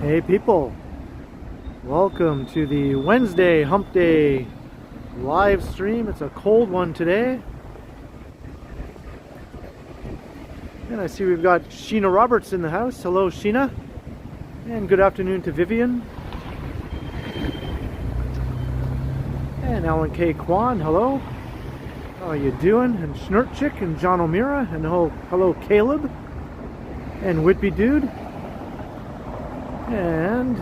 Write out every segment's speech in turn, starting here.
Hey people, welcome to the Wednesday Hump Day live stream. It's a cold one today. And I see we've got Sheena Roberts in the house. Hello Sheena. And good afternoon to Vivian. And Alan K. Kwan, hello. How are you doing? And Schnurtchick and John O'Meara. And hello Caleb. And Whitby Dude. And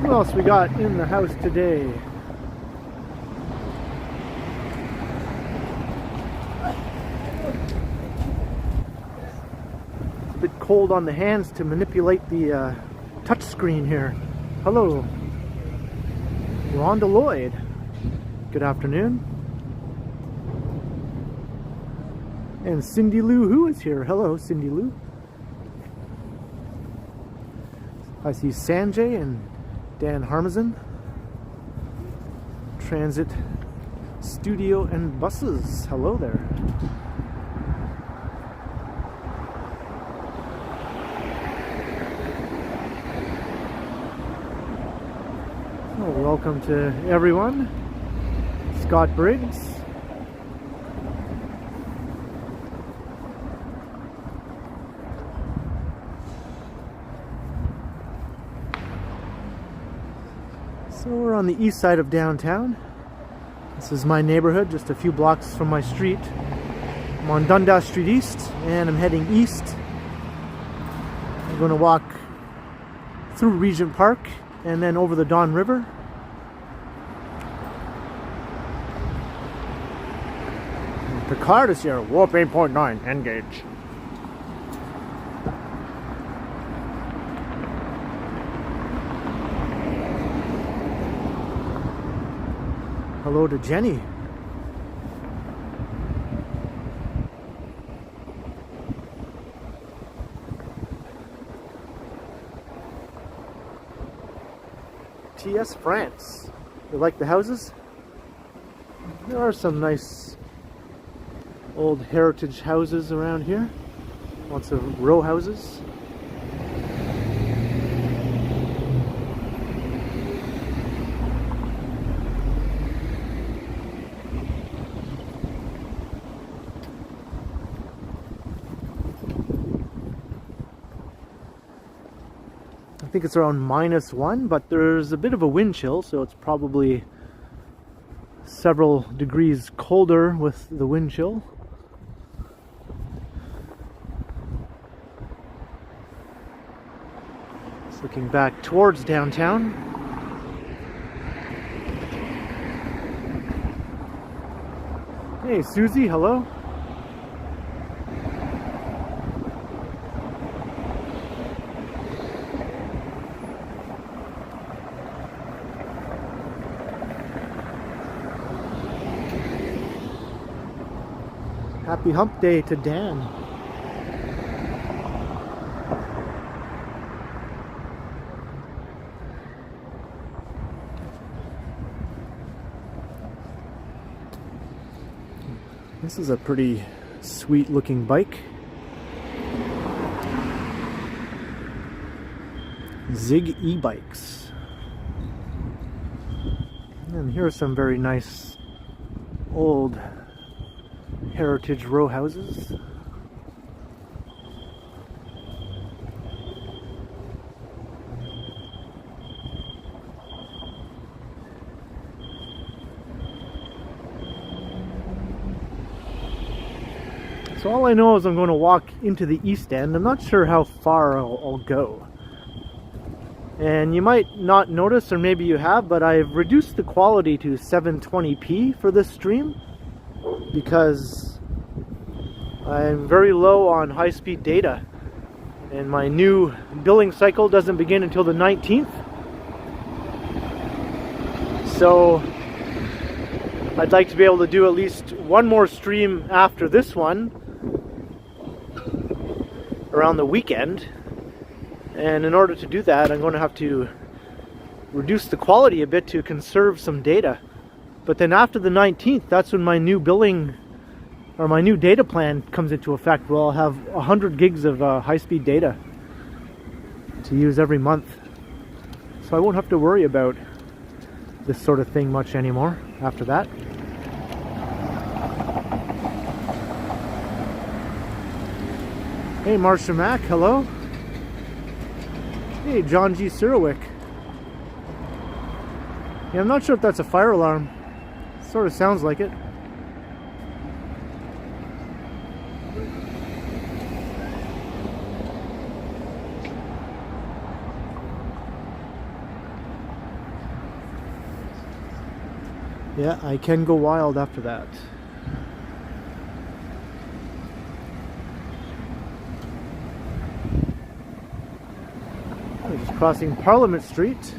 who else we got in the house today? It's a bit cold on the hands to manipulate the touch screen here. Hello, Rhonda Lloyd. Good afternoon. And Cindy Lou, who is here? Hello, Cindy Lou. I see Sanjay and Dan Harmazan. Transit Studio and Buses. Hello there. Well, welcome to everyone. Scott Briggs. So we're on the east side of downtown. This is my neighborhood, just a few blocks from my street. I'm on Dundas Street East, and I'm heading east. I'm going to walk through Regent Park and then over the Don River. Picard is here. Warp 8.9, engage. Hello to Jenny. TS France. You like the houses? There are some nice old heritage houses around here. Lots of row houses. I think it's around -1, but there's a bit of a wind chill, so it's probably several degrees colder with the wind chill. Just looking back towards downtown. Hey Susie, hello. Happy Hump Day to Dan. This is a pretty sweet looking bike. Zig e-bikes. And here are some very nice old heritage row houses. So all I know is I'm going to walk into the East End. I'm not sure how far I'll go. And you might not notice, or maybe you have, but I've reduced the quality to 720p for this stream because I'm very low on high-speed data, and my new billing cycle doesn't begin until the 19th. So I'd like to be able to do at least one more stream after this one around the weekend, and in order to do that I'm going to have to reduce the quality a bit to conserve some data. But then after the 19th, that's when my new billing or my new data plan comes into effect. Where I'll have 100 gigs of high-speed data. to use every month. So I won't have to worry about this sort of thing much anymore after that. Hey Marsha Mack, hello. Hey John G. Sirwick. Yeah, I'm not sure if that's a fire alarm. Sort of sounds like it. Yeah, I can go wild after that. We're just crossing Parliament Street.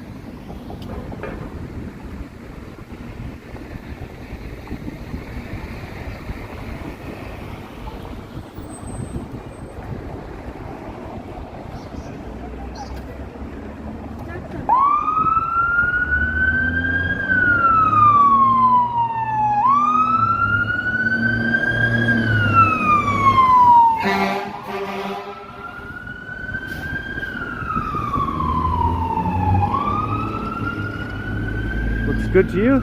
Good to you?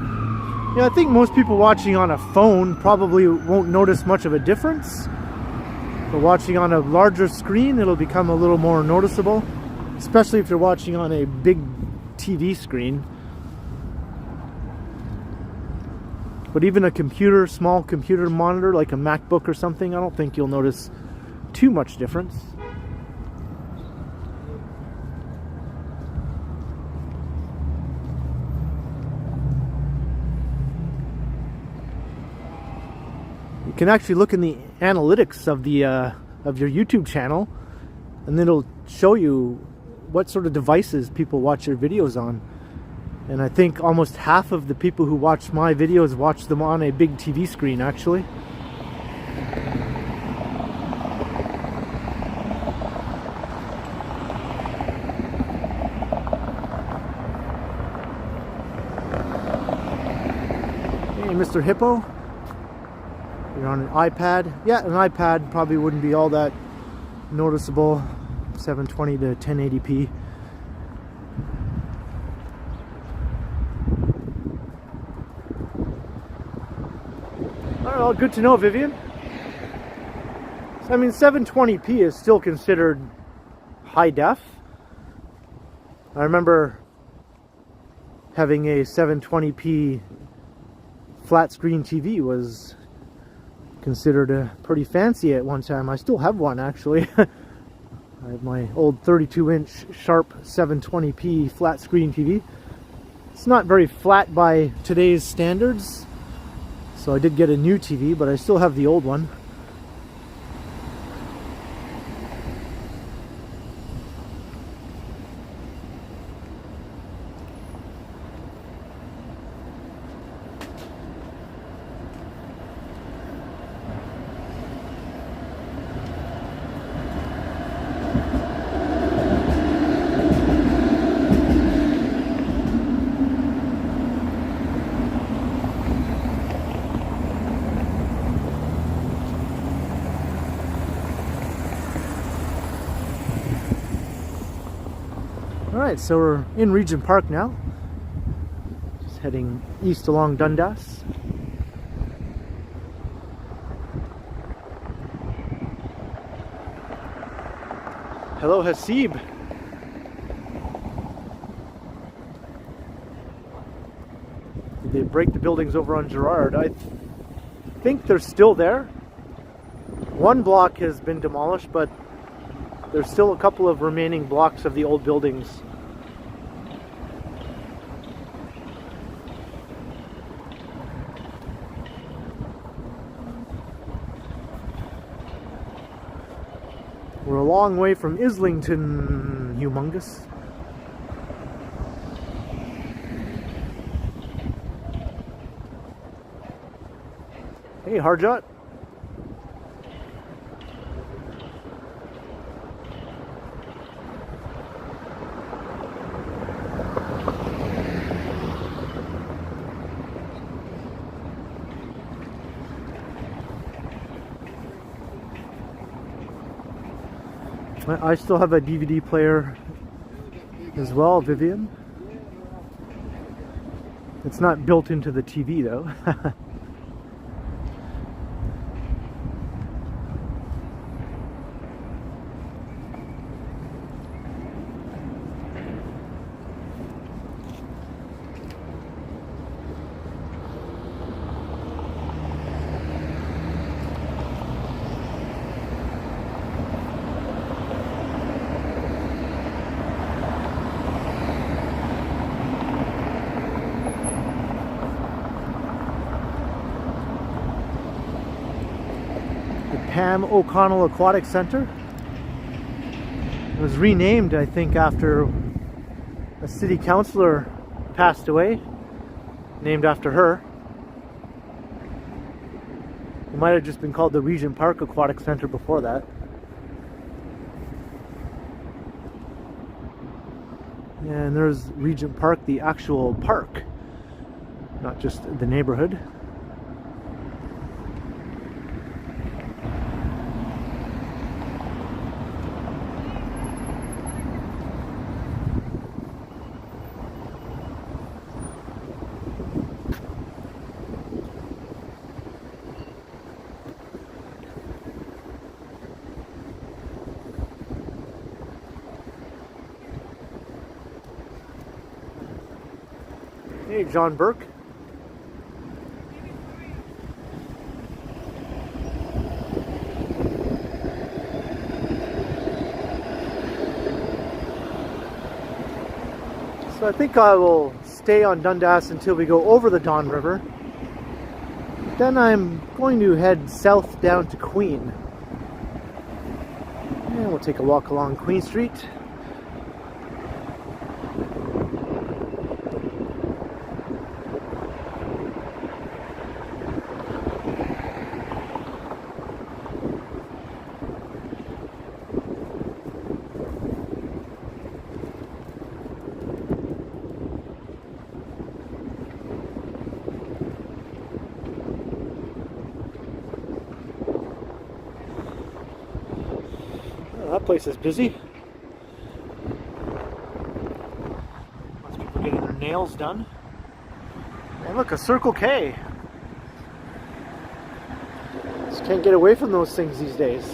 Yeah, I think most people watching on a phone probably won't notice much of a difference. But watching on a larger screen, it'll become a little more noticeable, especially if you're watching on a big TV screen. But even a computer, small computer monitor like a MacBook or something, I don't think you'll notice too much difference. You can actually look in the analytics of the of your YouTube channel, and then it'll show you what sort of devices people watch your videos on. And I think almost half of the people who watch my videos watch them on a big TV screen, actually. Hey, Mr. Hippo. You're on an iPad. Yeah, an iPad probably wouldn't be all that noticeable. 720 to 1080p. Alright, well, good to know, Vivian. So, I mean, 720p is still considered high def. I remember having a 720p flat screen TV was considered pretty fancy at one time. I still have one, actually. I have my old 32-inch Sharp 720p flat screen TV. It's not very flat by today's standards, so I did get a new TV, but I still have the old one. Alright, so we're in Regent Park now. Just heading east along Dundas. Hello, Hasib. Did they break the buildings over on Gerrard? I think they're still there. One block has been demolished, but there's still a couple of remaining blocks of the old buildings. We're a long way from Islington, humongous. Hey, Harjot. I still have a DVD player as well, Vivian. It's not built into the TV though. Pam O'Connell Aquatic Center. It was renamed, I think, after a city councillor passed away, named after her. It might have just been called the Regent Park Aquatic Center before that. And there's Regent Park, the actual park, not just the neighborhood. Hey, John Burke. So I think I will stay on Dundas until we go over the Don River. Then I'm going to head south down to Queen. And we'll take a walk along Queen Street. That place is busy. Lots of people getting their nails done. And look, a Circle K. Just can't get away from those things these days.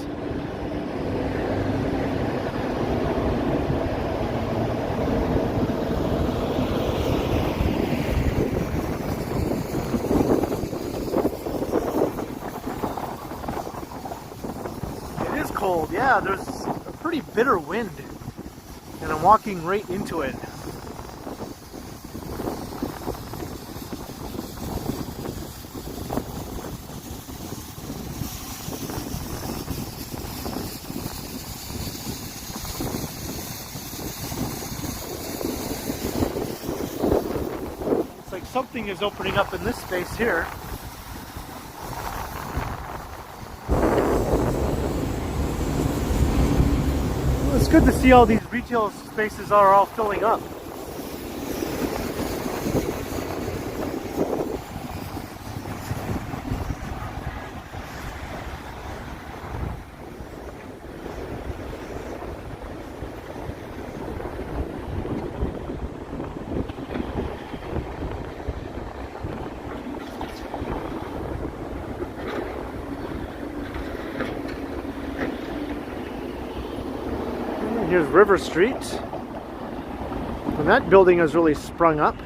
It is cold, yeah, there's a pretty bitter wind, and I'm walking right into it. It's like something is opening up in this space here. It's good to see all these retail spaces are all filling up. Here's River Street, and that building has really sprung up.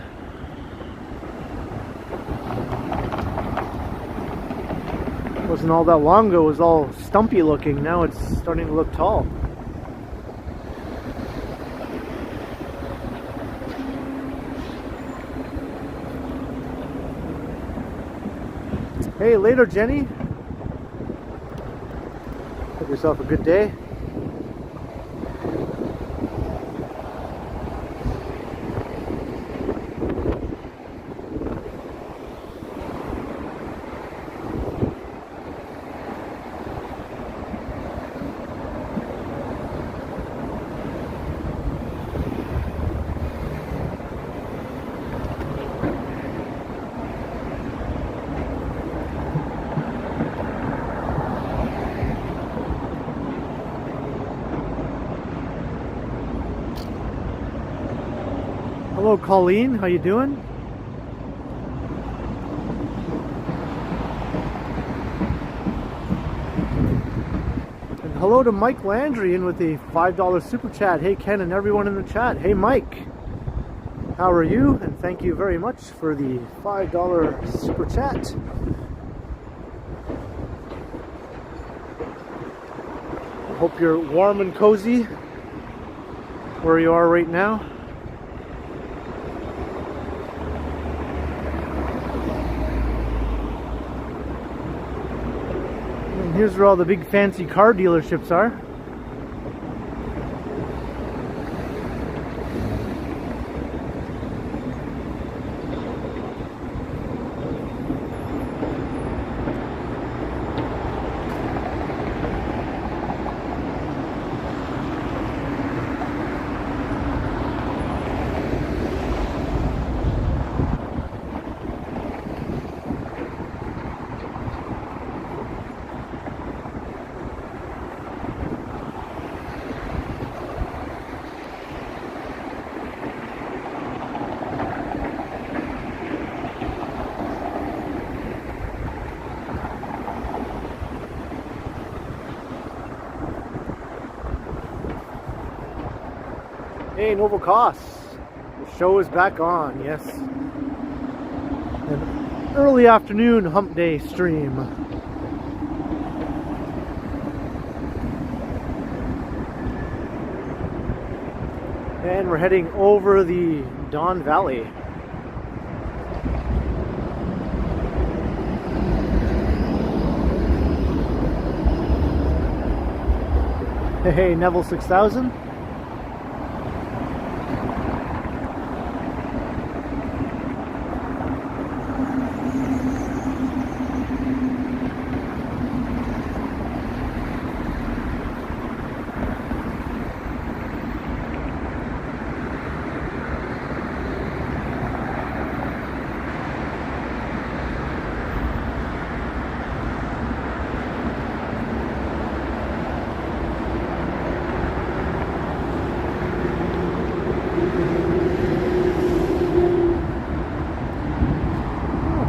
Wasn't all that long ago, it was all stumpy looking, now it's starting to look tall. Hey, later Jenny. Have yourself a good day. Colleen, how you doing? And hello to Mike Landry in with the $5 super chat. Hey Ken and everyone in the chat. Hey Mike, how are you? And thank you very much for the $5 super chat. Hope you're warm and cozy where you are right now. And here's where all the big fancy car dealerships are. Hey, Noble Costs. The show is back on, yes. An early afternoon hump day stream. And we're heading over the Don Valley. Hey, Neville 6000.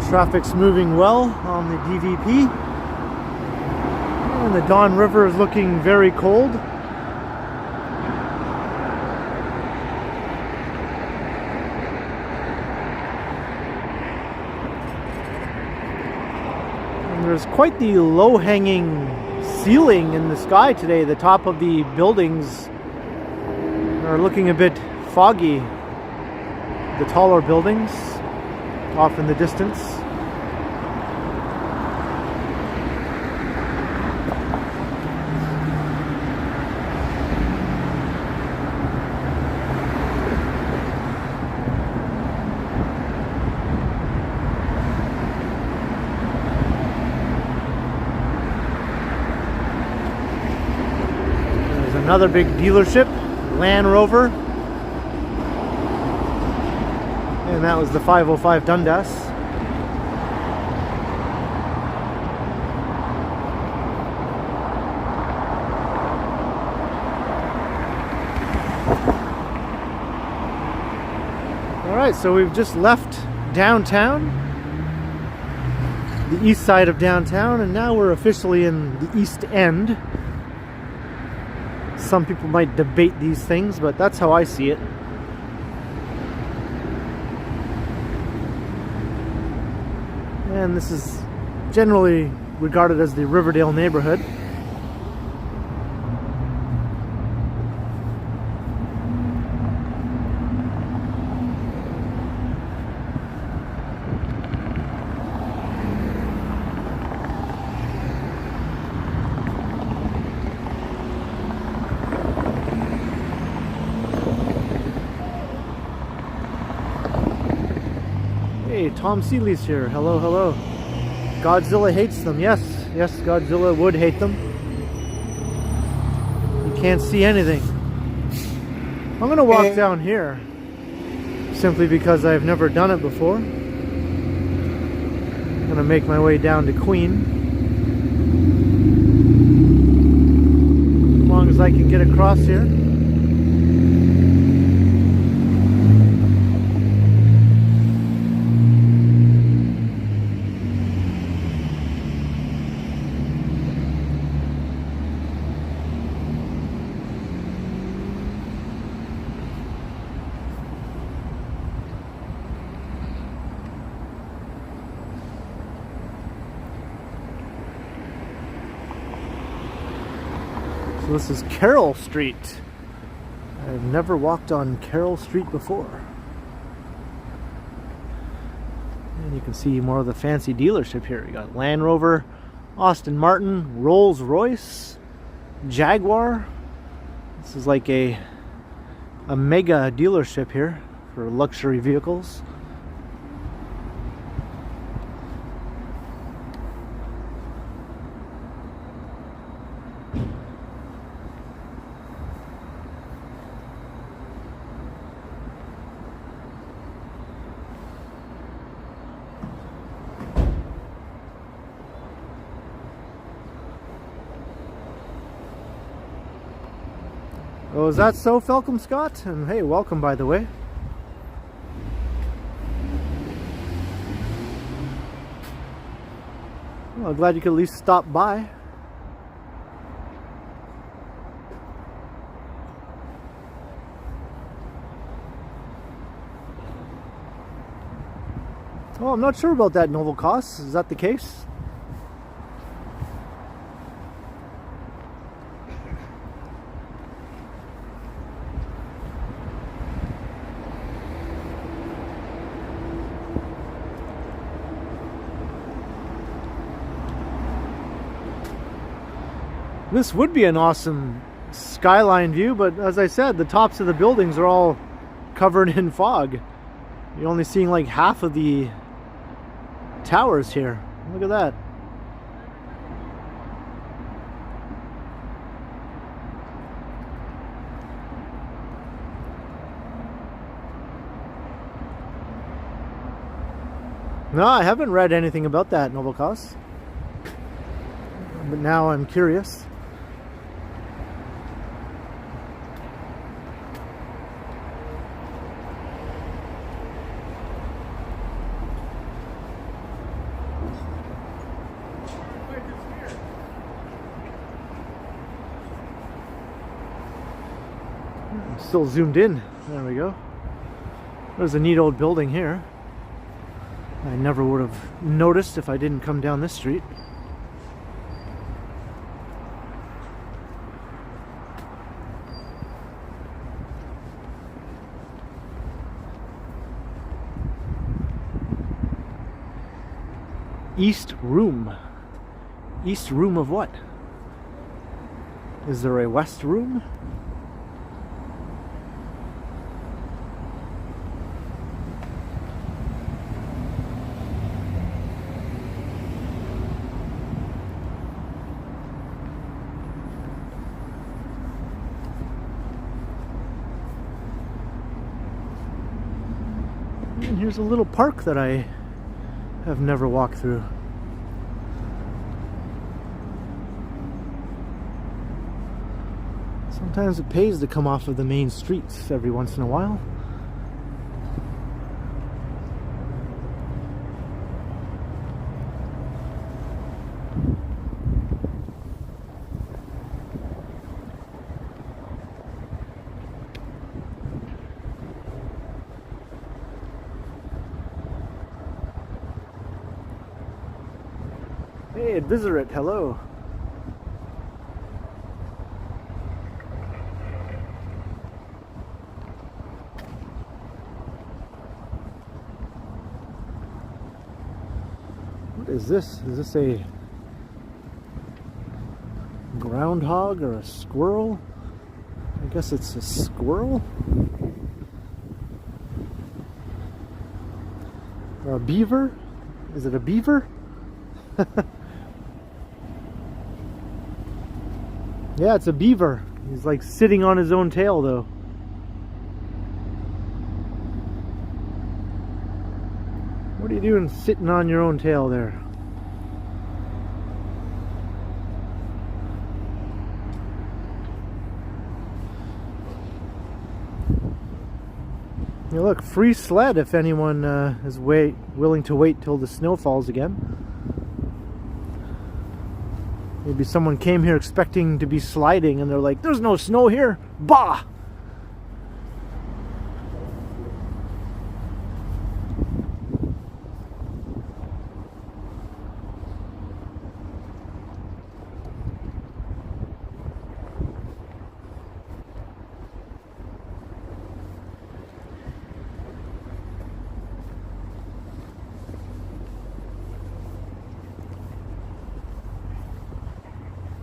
Traffic's moving well on the DVP, and the Don River is looking very cold. And there's quite the low-hanging ceiling in the sky today. The top of the buildings are looking a bit foggy. The taller buildings off in the distance. There's another big dealership, Land Rover. And that was the 505 Dundas. Alright, so we've just left downtown, the east side of downtown, and now we're officially in the East End. Some people might debate these things, but that's how I see it. And this is generally regarded as the Riverdale neighborhood. Hey, Tom Seeley's here. Hello, hello. Godzilla hates them. Yes, yes, Godzilla would hate them. You can't see anything. I'm gonna walk down here simply because I've never done it before. I'm gonna make my way down to Queen. As long as I can get across here. So this is Carroll Street. I've never walked on Carroll Street before. And you can see more of the fancy dealership here. You got Land Rover, Aston Martin, Rolls Royce, Jaguar. This is like a mega dealership here for luxury vehicles. Oh, is that so, Falcom Scott? And hey, welcome, by the way. Well, I'm glad you could at least stop by. Oh, I'm not sure about that, Novel Costs. Is that the case? This would be an awesome skyline view, but as I said, the tops of the buildings are all covered in fog. You're only seeing like half of the towers here. Look at that. No, I haven't read anything about that, Novelcos. But now I'm curious. Still zoomed in. There we go. There's a neat old building here. I never would have noticed if I didn't come down this street. East Room. East Room of what? Is there a West Room? And here's a little park that I have never walked through. Sometimes it pays to come off of the main streets every once in a while. Hey, Visit, hello. What is this? Is this a groundhog or a squirrel? I guess it's a squirrel? Or a beaver? Is it a beaver? Yeah, it's a beaver. He's like sitting on his own tail though. What are you doing sitting on your own tail there? Yeah, look, free sled if anyone is willing to wait till the snow falls again. Maybe someone came here expecting to be sliding and they're like, there's no snow here. Bah!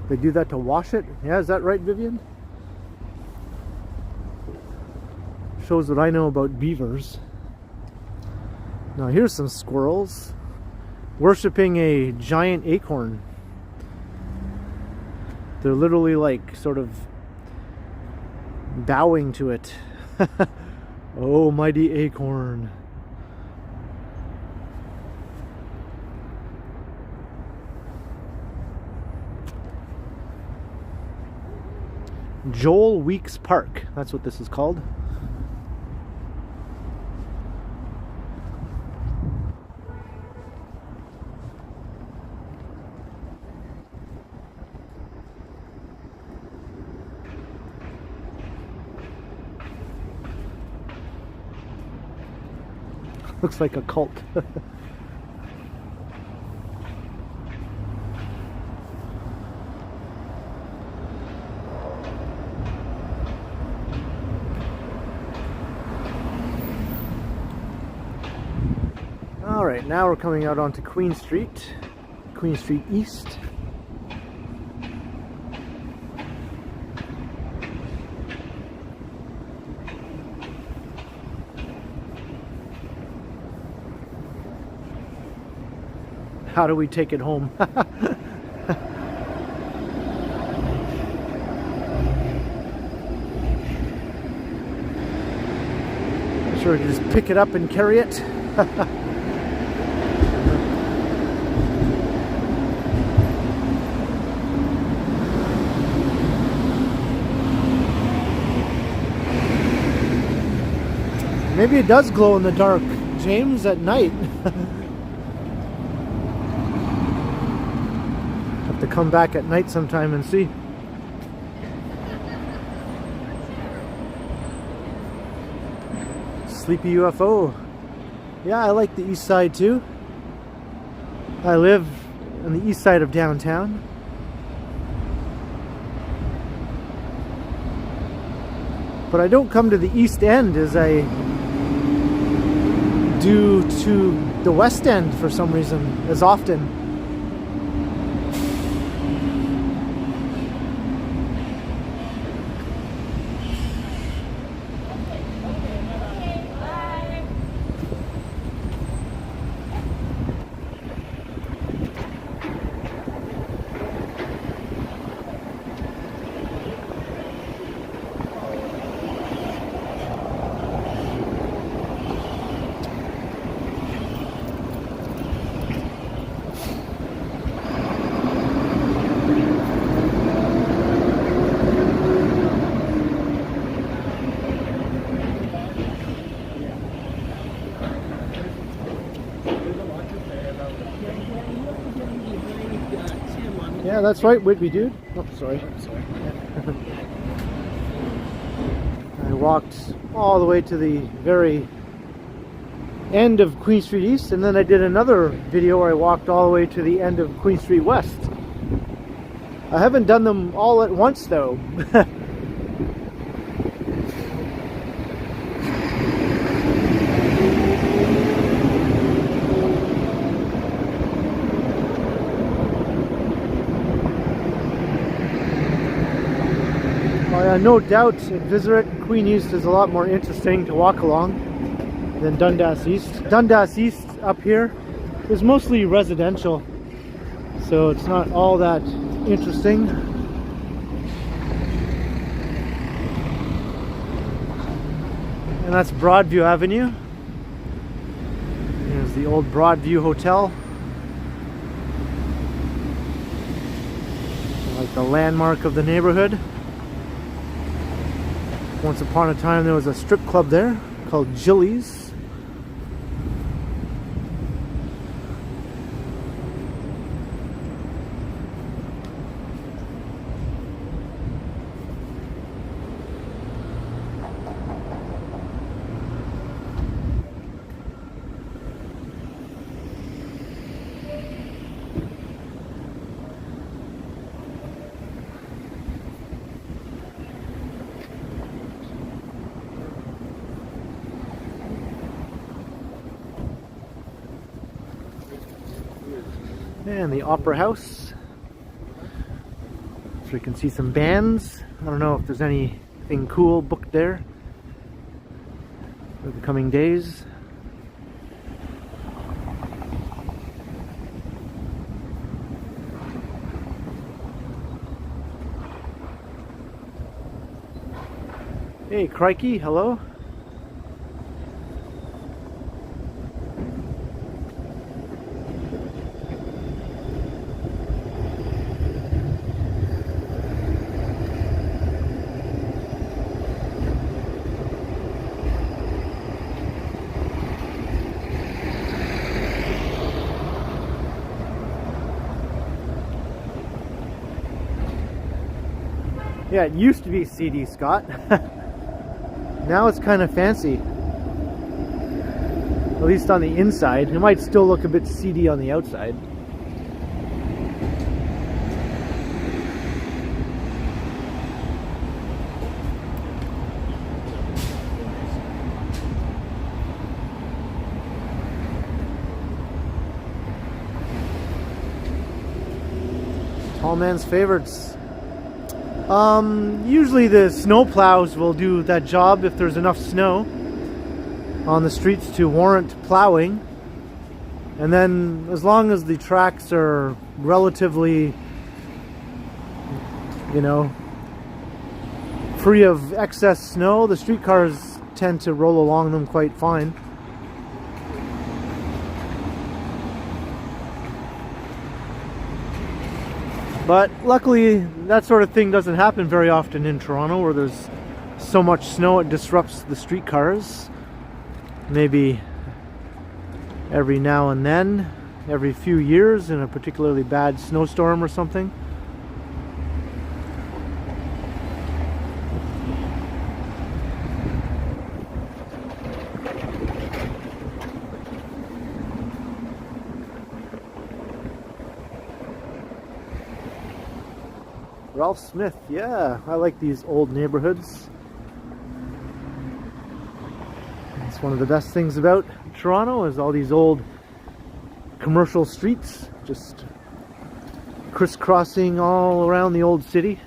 They do that to wash it. Yeah, is that right, Vivian? Shows what I know about beavers. Now here's some squirrels worshipping a giant acorn. They're literally like sort of bowing to it. Oh, mighty acorn. Joel Weeks Park, that's what this is called. Looks like a cult. Alright, now we're coming out onto Queen Street East. How do we take it home? Sure, just pick it up and carry it. Maybe it does glow in the dark, James, at night. Have to come back at night sometime and see. Sleepy UFO. Yeah, I like the east side too. I live on the east side of downtown. But I don't come to the East End as I do to the West End for some reason as often. Yeah, that's right, Whitby dude. Oh, sorry. I walked all the way to the very end of Queen Street East, and then I did another video where I walked all the way to the end of Queen Street West. I haven't done them all at once though. No doubt Visit Queen East is a lot more interesting to walk along than Dundas East. Dundas East up here is mostly residential, so it's not all that interesting. And that's Broadview Avenue. Here's the old Broadview Hotel. Like the landmark of the neighborhood. Once upon a time there was a strip club there called Jilly's. And the Opera House. So we can see some bands. I don't know if there's anything cool booked there for the coming days. Hey, crikey, hello. Yeah, it used to be CD, Scott. Now it's kind of fancy. At least on the inside. It might still look a bit seedy on the outside. Tall man's favorites. Usually the snow plows will do that job if there's enough snow on the streets to warrant plowing. And then as long as the tracks are relatively, you know, free of excess snow, the streetcars tend to roll along them quite fine. But luckily, that sort of thing doesn't happen very often in Toronto, where there's so much snow it disrupts the streetcars. Maybe every now and then, every few years in a particularly bad snowstorm or something. Ralph Smith, yeah, I like these old neighborhoods. It's one of the best things about Toronto is all these old commercial streets just crisscrossing all around the old city.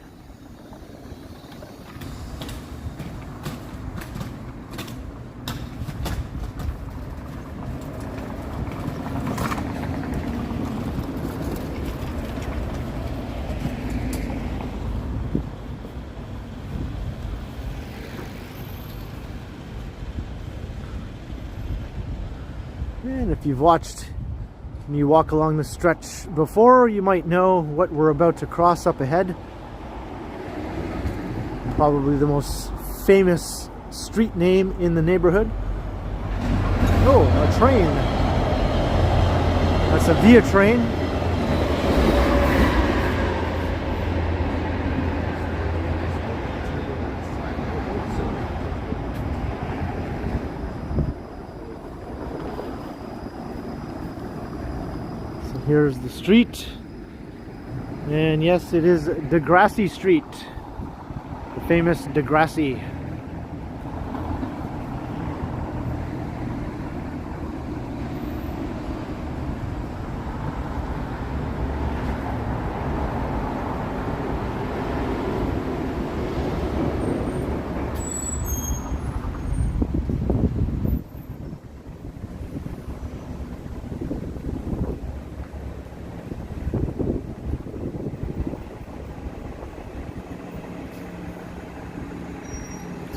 And if you've watched me walk along the stretch before, you might know what we're about to cross up ahead. Probably the most famous street name in the neighborhood. Oh, a train. That's a Via train. Here's the street, and yes, it is Degrassi Street, the famous Degrassi.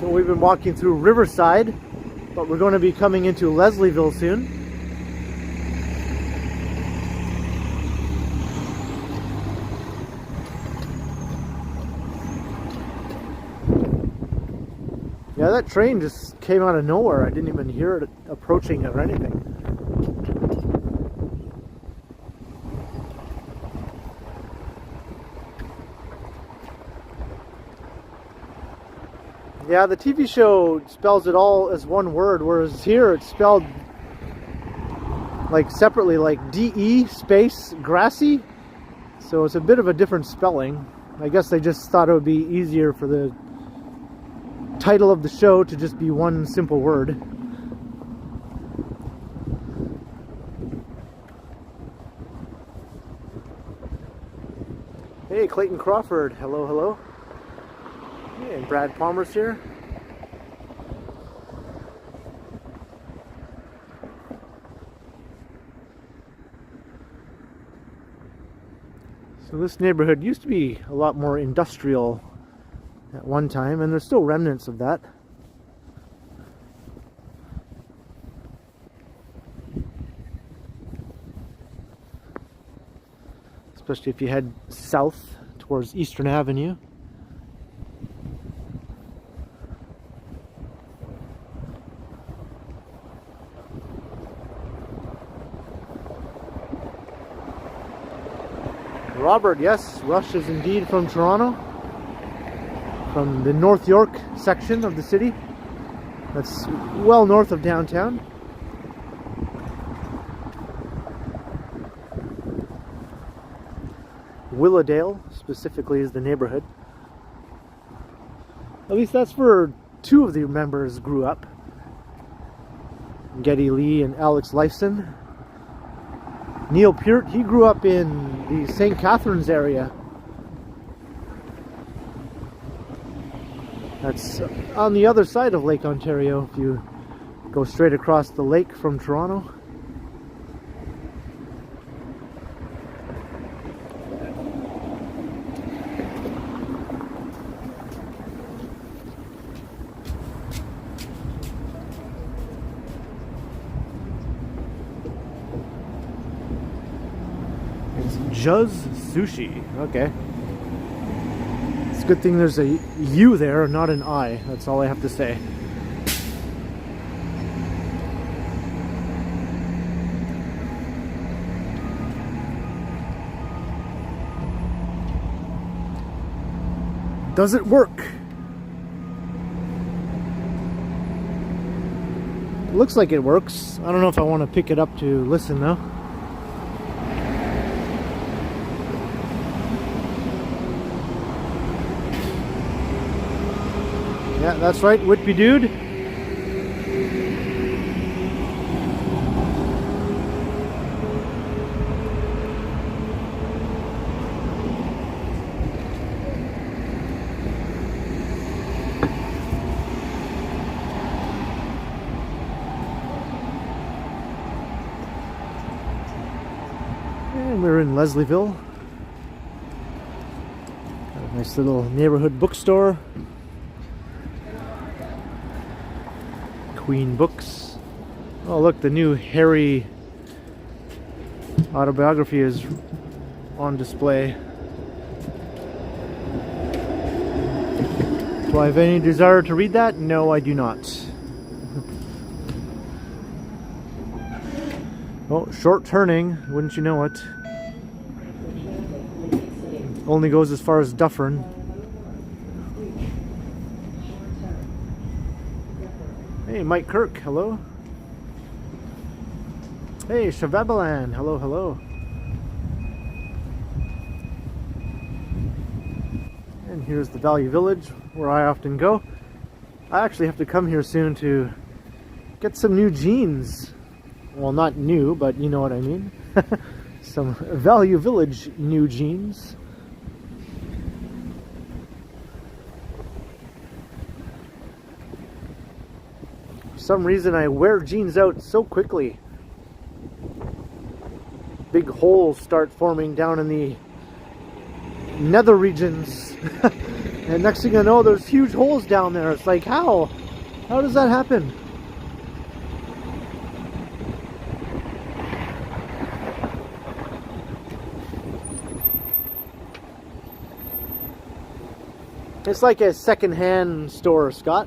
So we've been walking through Riverside, but we're going to be coming into Leslieville soon. Yeah, that train just came out of nowhere. I didn't even hear it approaching or anything. Yeah, the TV show spells it all as one word, whereas here it's spelled like separately, like D-E space Grassy. So it's a bit of a different spelling. I guess they just thought it would be easier for the title of the show to just be one simple word. Hey, Clayton Crawford. Hello, hello. Hey, and Brad Palmer's here. So this neighborhood used to be a lot more industrial at one time, and there's still remnants of that. Especially if you head south towards Eastern Avenue. Robert, yes, Rush is indeed from Toronto, from the North York section of the city. That's well north of downtown. Willowdale, specifically, is the neighborhood. At least that's where two of the members grew up. Geddy Lee and Alex Lifeson. Neil Peart, he grew up in the St. Catharines area. That's on the other side of Lake Ontario if you go straight across the lake from Toronto. Juz Sushi. Okay. It's a good thing there's a U there, not an I. That's all I have to say. Does it work? It looks like it works. I don't know if I want to pick it up to listen though. Yeah, that's right, Whitby Dude. And we're in Leslieville. Got a nice little neighborhood bookstore. Queen Books. Oh look, the new Harry autobiography is on display. Do I have any desire to read that? No, I do not. Oh, short turning, wouldn't you know it. Only goes as far as Dufferin. Hey, Mike Kirk, hello. Hey, Shavabalan, hello, hello. And here's the Value Village, where I often go. I actually have to come here soon to get some new jeans. Well, not new, but you know what I mean. Some Value Village new jeans. For some reason I wear jeans out so quickly. Big holes start forming down in the nether regions. And next thing I know, there's huge holes down there. It's like, how? How does that happen? It's like a second-hand store, Scott.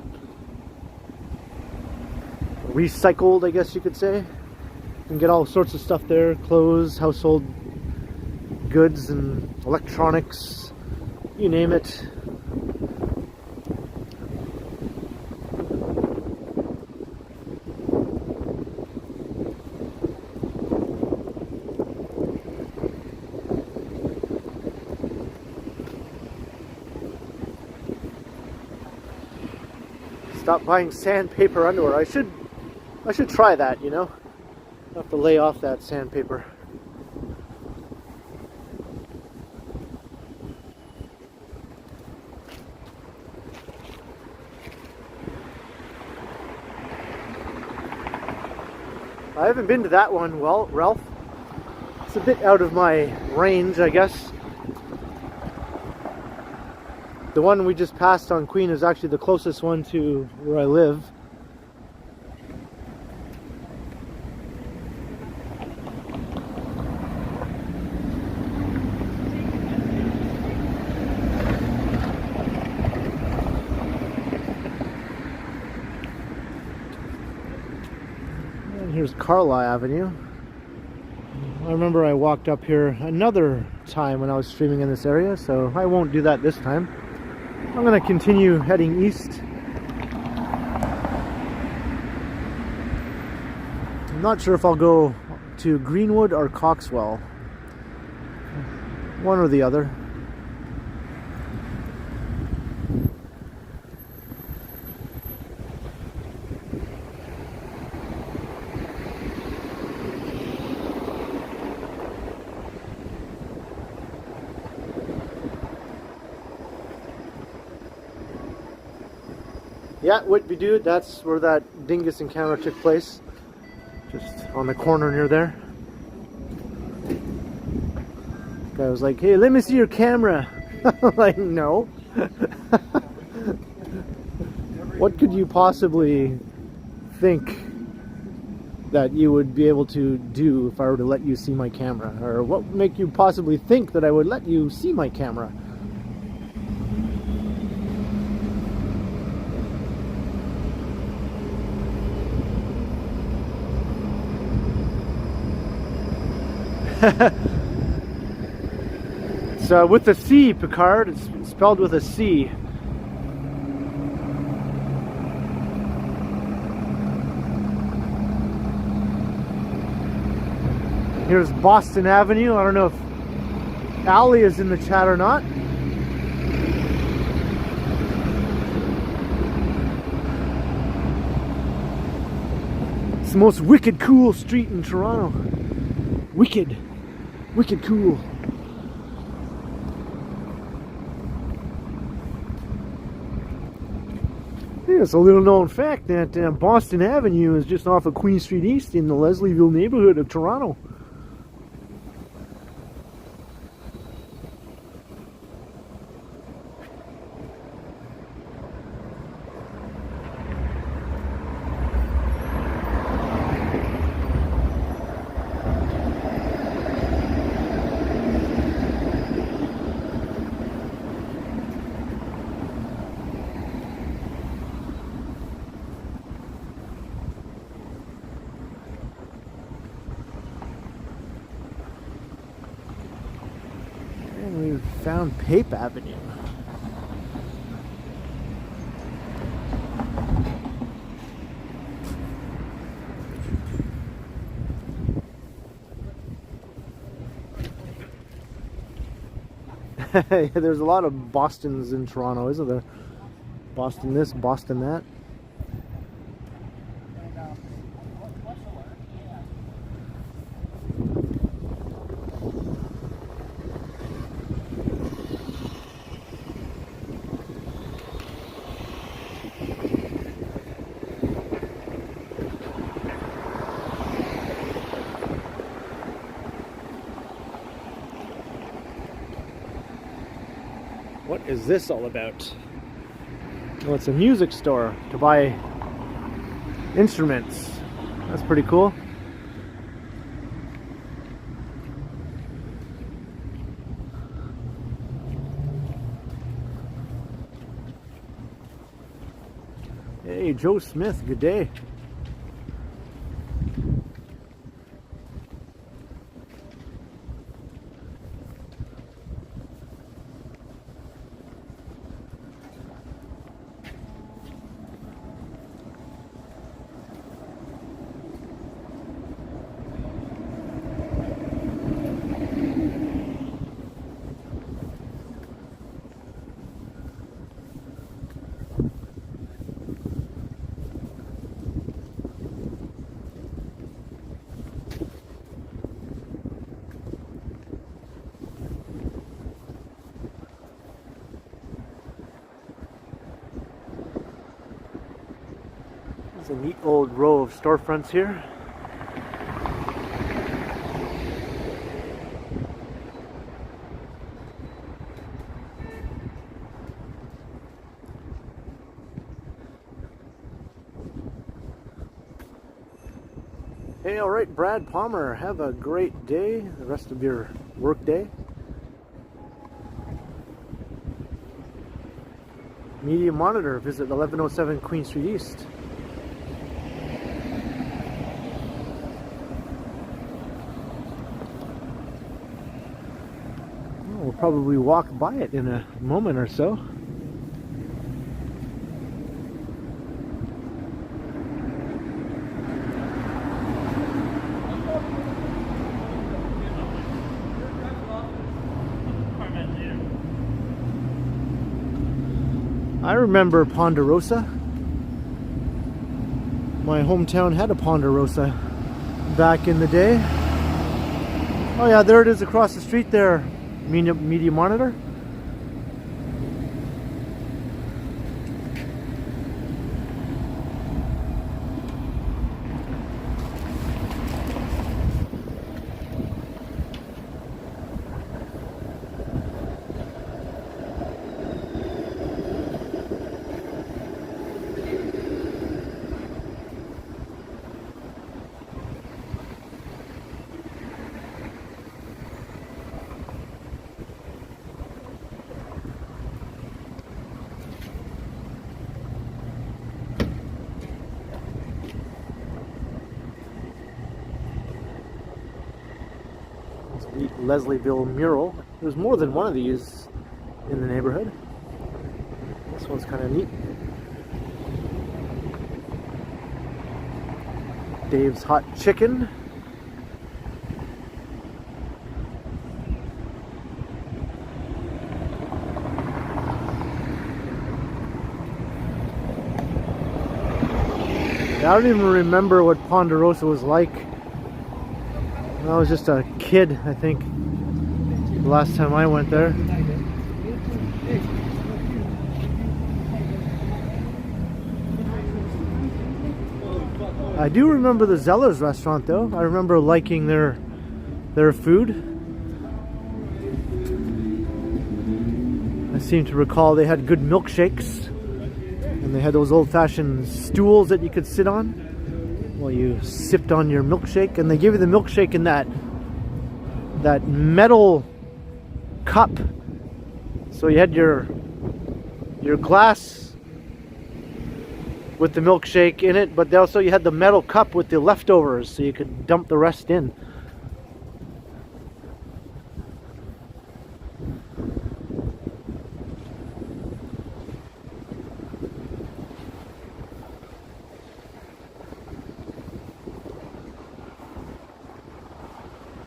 Recycled, I guess you could say. You can get all sorts of stuff there. Clothes, household goods, and electronics. You name it. Stop buying sandpaper underwear. I should try that, you know. I'll have to lay off that sandpaper. I haven't been to that one, well, Ralph. It's a bit out of my range, I guess. The one we just passed on Queen is actually the closest one to where I live. Here's Carlisle Avenue. I remember I walked up here another time when I was streaming in this area, so I won't do that this time. I'm going to continue heading east. I'm not sure if I'll go to Greenwood or Coxwell. One or the other. Yeah, Whitby Dude, that's where that dingus encounter took place. Just on the corner near there. Guy was like, hey, let me see your camera. I'm like, no. What could you possibly think that you would be able to do if I were to let you see my camera? Or what would make you possibly think that I would let you see my camera? It's with a C, Picard. It's spelled with a C. Here's Boston Avenue. I don't know if Allie is in the chat or not. It's the most wicked cool street in Toronto. Wicked cool. Yeah, it's a little known fact that Boston Avenue is just off of Queen Street East in the Leslieville neighborhood of Toronto. Found Pape Avenue. There's a lot of Bostons in Toronto, isn't there? Boston this, Boston that. What is this all about? Well, it's a music store to buy instruments. That's pretty cool. Hey, Joe Smith, good day. There's a neat old row of storefronts here. Hey, alright, Brad Palmer, have a great day, the rest of your work day. Media Monitor, visit 1107 Queen Street East. We'll probably walk by it in a moment or so. I remember Ponderosa. My hometown had a Ponderosa back in the day. Oh yeah, there it is across the street there. Media Monitor. The Leslieville mural. There's more than one of these in the neighborhood. This one's kind of neat. Dave's Hot Chicken. I don't even remember what Ponderosa was like. I was just a kid, I think, the last time I went there. I do remember the Zeller's restaurant though. I remember liking their food. I seem to recall they had good milkshakes. And they had those old-fashioned stools that you could sit on while you sipped on your milkshake, and they give you the milkshake in that metal cup. So you had your glass with the milkshake in it, but also you had the metal cup with the leftovers, so you could dump the rest in.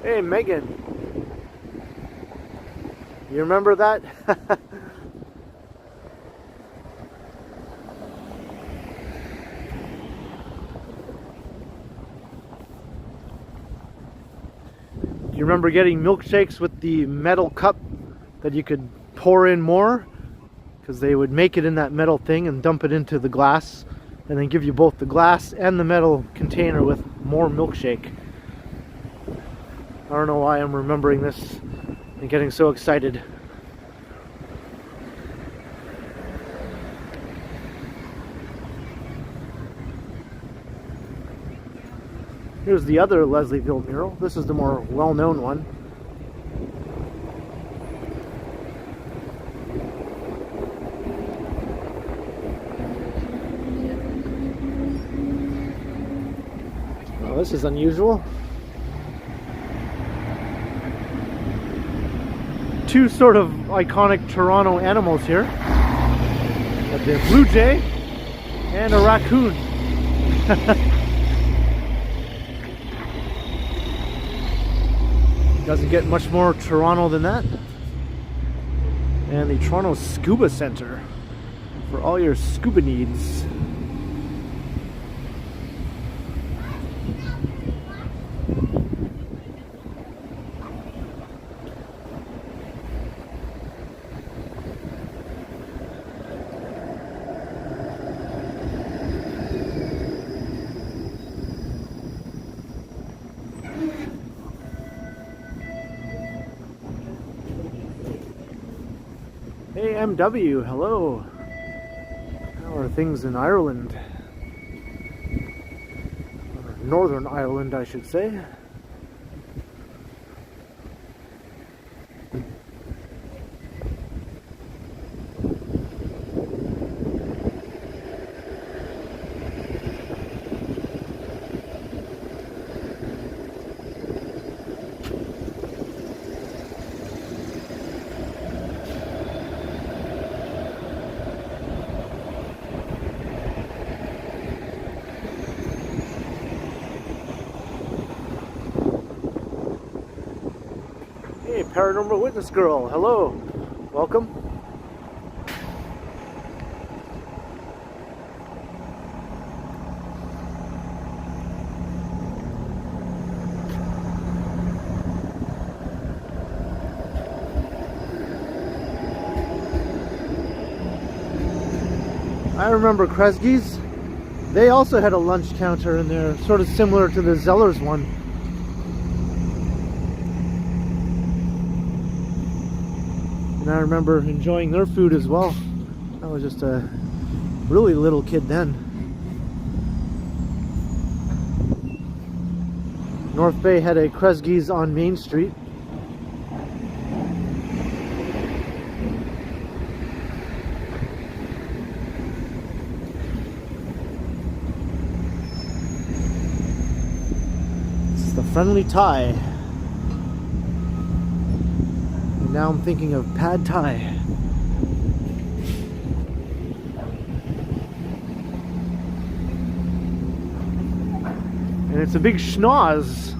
Hey Megan, you remember that? Do you remember getting milkshakes with the metal cup that you could pour in more? Because they would make it in that metal thing and dump it into the glass, and then give you both the glass and the metal container with more milkshake. I don't know why I'm remembering this and getting so excited. Here's the other Leslieville mural. This is the more well-known one. Oh, this is unusual. Two sort of iconic Toronto animals here. The blue jay and a raccoon. Doesn't get much more Toronto than that. And the Toronto Scuba Center for all your scuba needs. Hey MW, hello. How are things in Ireland? Our Northern Ireland, I should say. Paranormal Witness Girl, hello, welcome. I remember Kresge's. They also had a lunch counter in there, sort of similar to the Zeller's one. And I remember enjoying their food as well. I was just a really little kid then. North Bay had a Kresge's on Main Street. It's the Friendly Thai. Now I'm thinking of Pad Thai. And it's a big schnoz.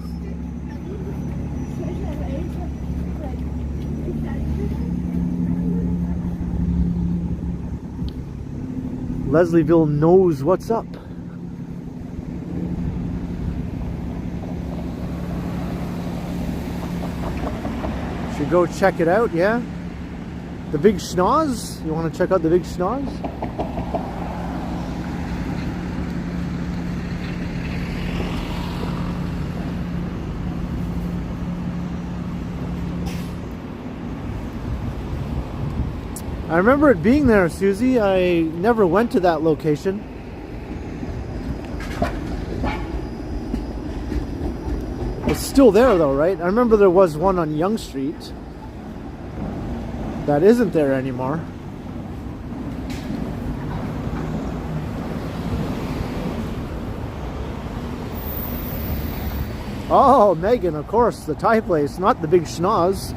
Leslieville knows what's up. Should go check it out, yeah? The big schnoz? You want to check out the big schnoz? I remember it being there, Susie. I never went to that location. It's still there though, right? I remember there was one on Yonge Street. That isn't there anymore. Oh, Megan, of course, the Thai place, not the big schnoz.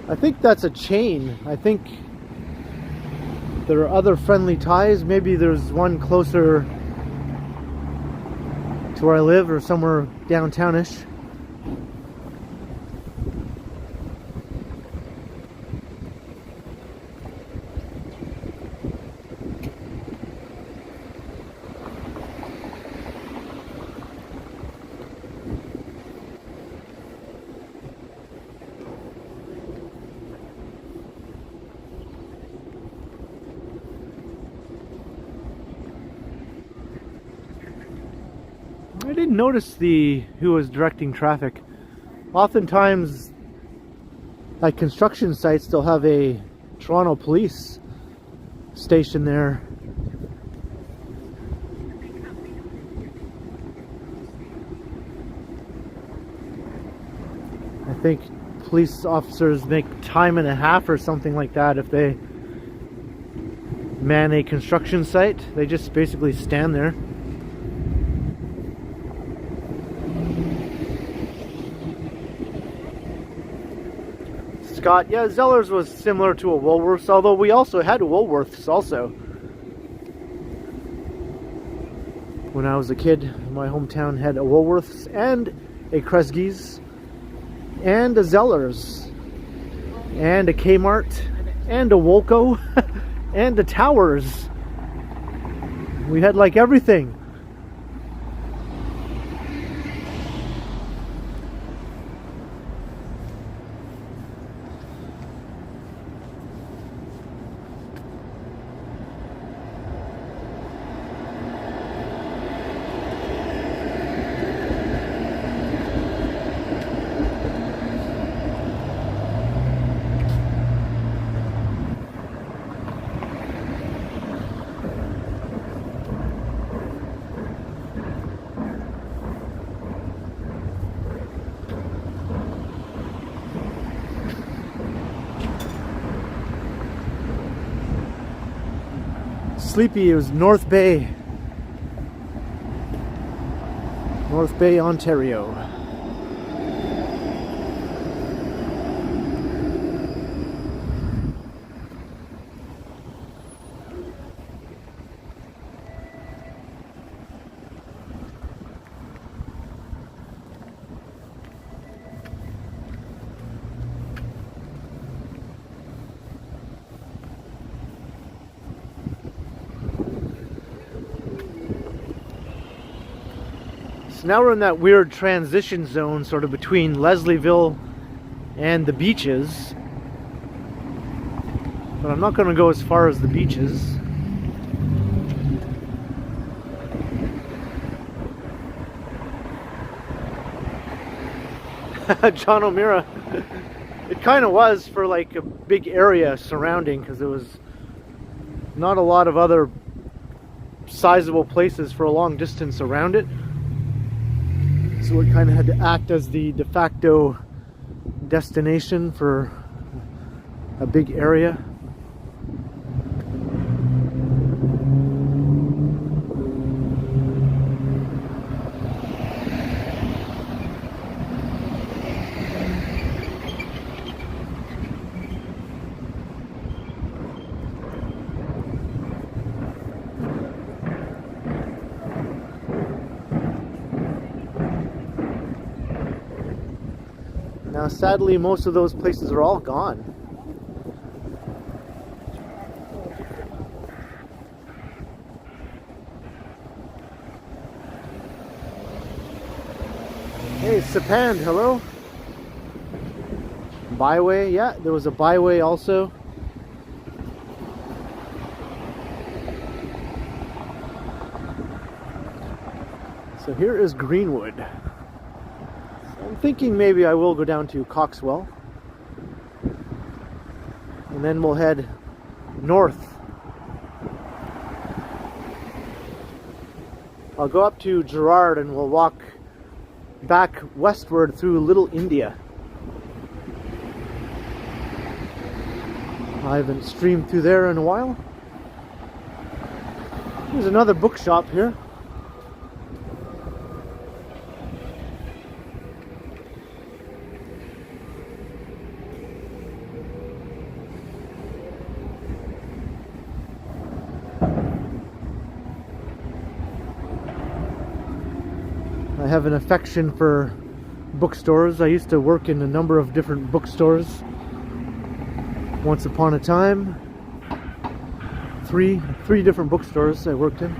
I think that's a chain. I think there are other Friendly Thais. Maybe there's one closer to where I live or somewhere downtownish. I didn't notice who was directing traffic. Oftentimes, at construction sites, they'll have a Toronto police station there. I think police officers make time and a half or something like that if they man a construction site. They just basically stand there. Scott, yeah, Zeller's was similar to a Woolworths, although we also had Woolworths also. When I was a kid, my hometown had a Woolworths and a Kresge's and a Zeller's and a Kmart and a Wolco and a Towers. We had like everything. Sleepy. It was North Bay, Ontario. So now we're in that weird transition zone sort of between Leslieville and the beaches. But I'm not going to go as far as the beaches. John O'Meara. It kind of was for like a big area surrounding, because there was not a lot of other sizable places for a long distance around it. So it kind of had to act as the de facto destination for a big area. Now, sadly, most of those places are all gone. Hey, Sapand, hello. Byway, yeah, there was a byway also. So here is Greenwood. I'm thinking maybe I will go down to Coxwell, and then we'll head north. I'll go up to Gerrard and we'll walk back westward through Little India. I haven't streamed through there in a while. There's another bookshop here. I have an affection for bookstores. I used to work in a number of different bookstores. Once upon a time, three different bookstores I worked in.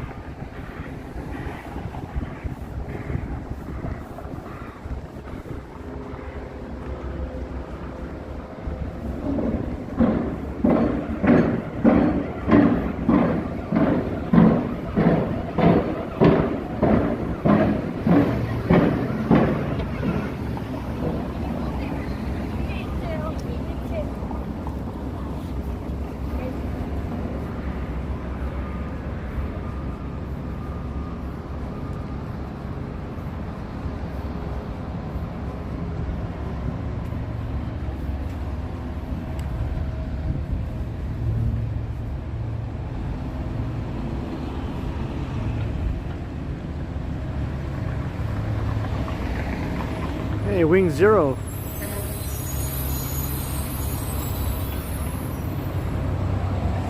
Hey, Wing Zero.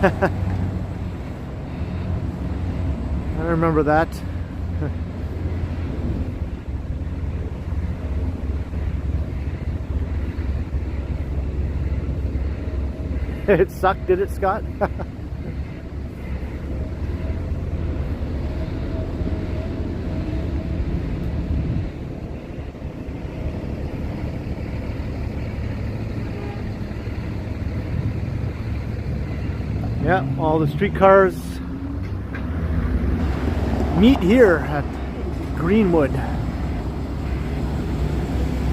I remember that. It sucked, did it, Scott? Yeah, all the streetcars meet here at Greenwood.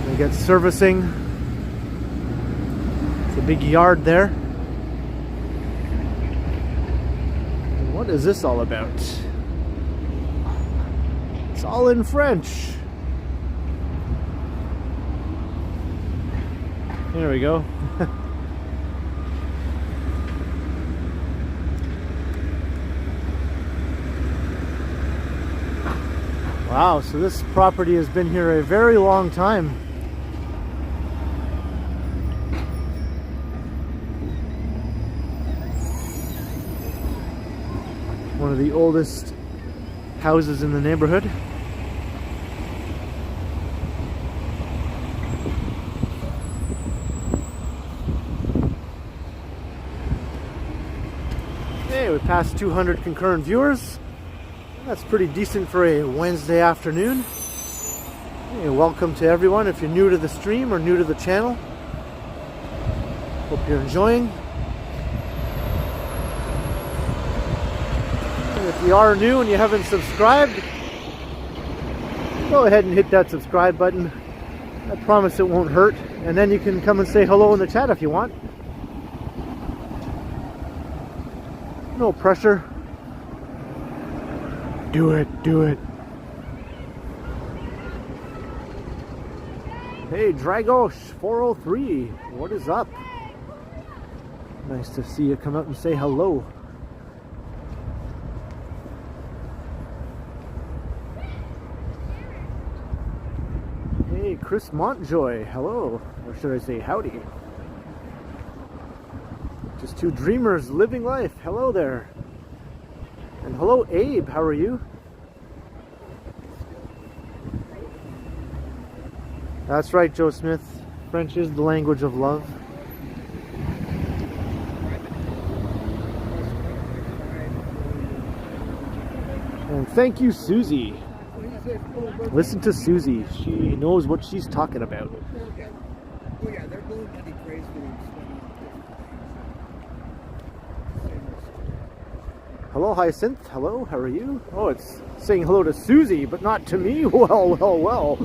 They get servicing. It's a big yard there. And what is this all about? It's all in French. There we go. Wow, so this property has been here a very long time. One of the oldest houses in the neighborhood. Hey, we passed 200 concurrent viewers. That's pretty decent for a Wednesday afternoon. Hey, welcome to everyone if you're new to the stream or new to the channel. Hope you're enjoying. And if you are new and you haven't subscribed, go ahead and hit that subscribe button. I promise it won't hurt. And then you can come and say hello in the chat if you want. No pressure. Do it, do it. Hey, Dragosh 403, what is up? Nice to see you come out and say hello. Hey, Chris Montjoy, hello. Or should I say howdy? Just two dreamers living life. Hello there. And hello, Abe. How are you? That's right, Joe Smith. French is the language of love. And thank you, Susie. Listen to Susie. She knows what she's talking about. Oh yeah, they're blowing money crazy for them. Hello, Hyacinth. Hello, how are you? Oh, it's saying hello to Susie, but not to me? Well, well, well.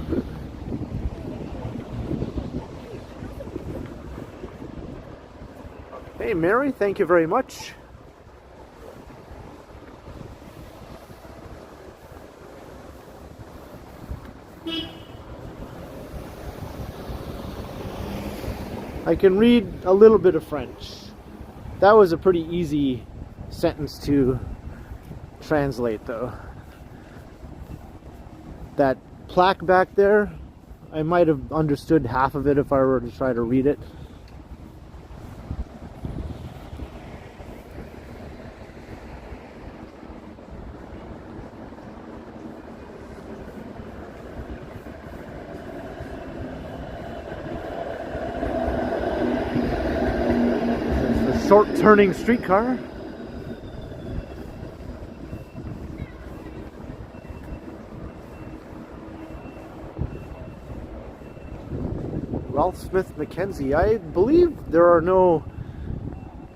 Hey, Mary, thank you very much. I can read a little bit of French. That was a pretty easy sentence to translate, though. That plaque back there, I might have understood half of it if I were to try to read it. There's the short turning streetcar. Ralph Smith Mackenzie. I believe there are no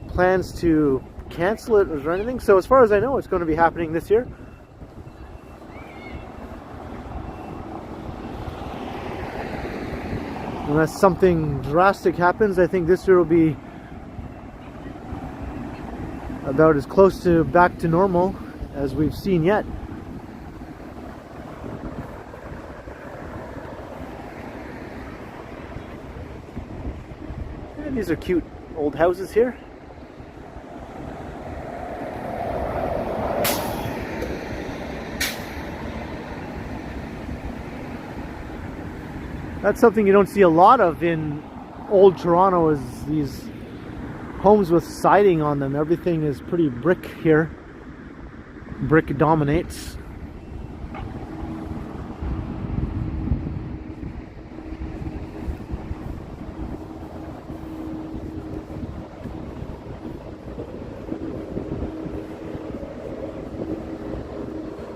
plans to cancel it or anything, so as far as I know, it's going to be happening this year. Unless something drastic happens, I think this year will be about as close to back to normal as we've seen yet. These are cute old houses here. That's something you don't see a lot of in old Toronto, is these homes with siding on them. Everything is pretty brick here. Brick dominates.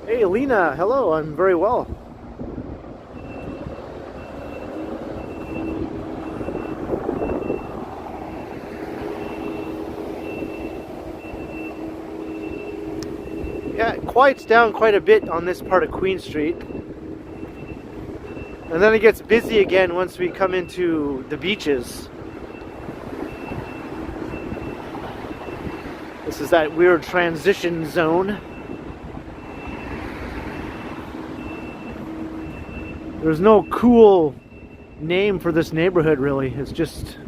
Hey, Alina, hello, I'm very well. Yeah, it quiets down quite a bit on this part of Queen Street. And then it gets busy again once we come into the beaches. This is that weird transition zone. There's no cool name for this neighborhood, really. It's just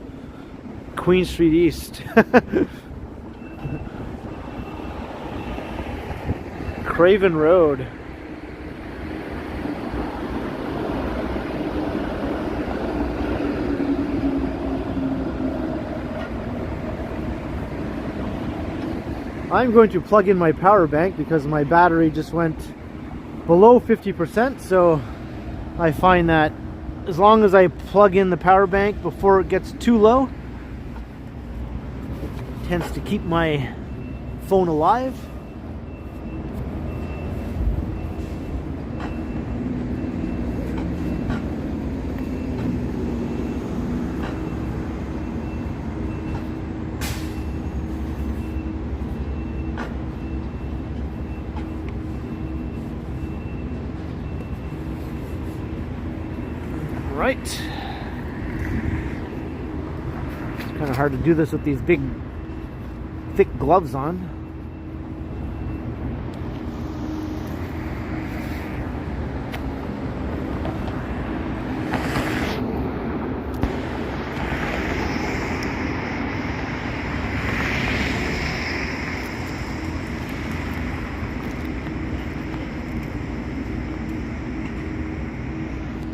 Queen Street East. Craven Road. I'm going to plug in my power bank because my battery just went below 50%, so I find that as long as I plug in the power bank before it gets too low, it tends to keep my phone alive. Right. It's kind of hard to do this with these big, thick gloves on.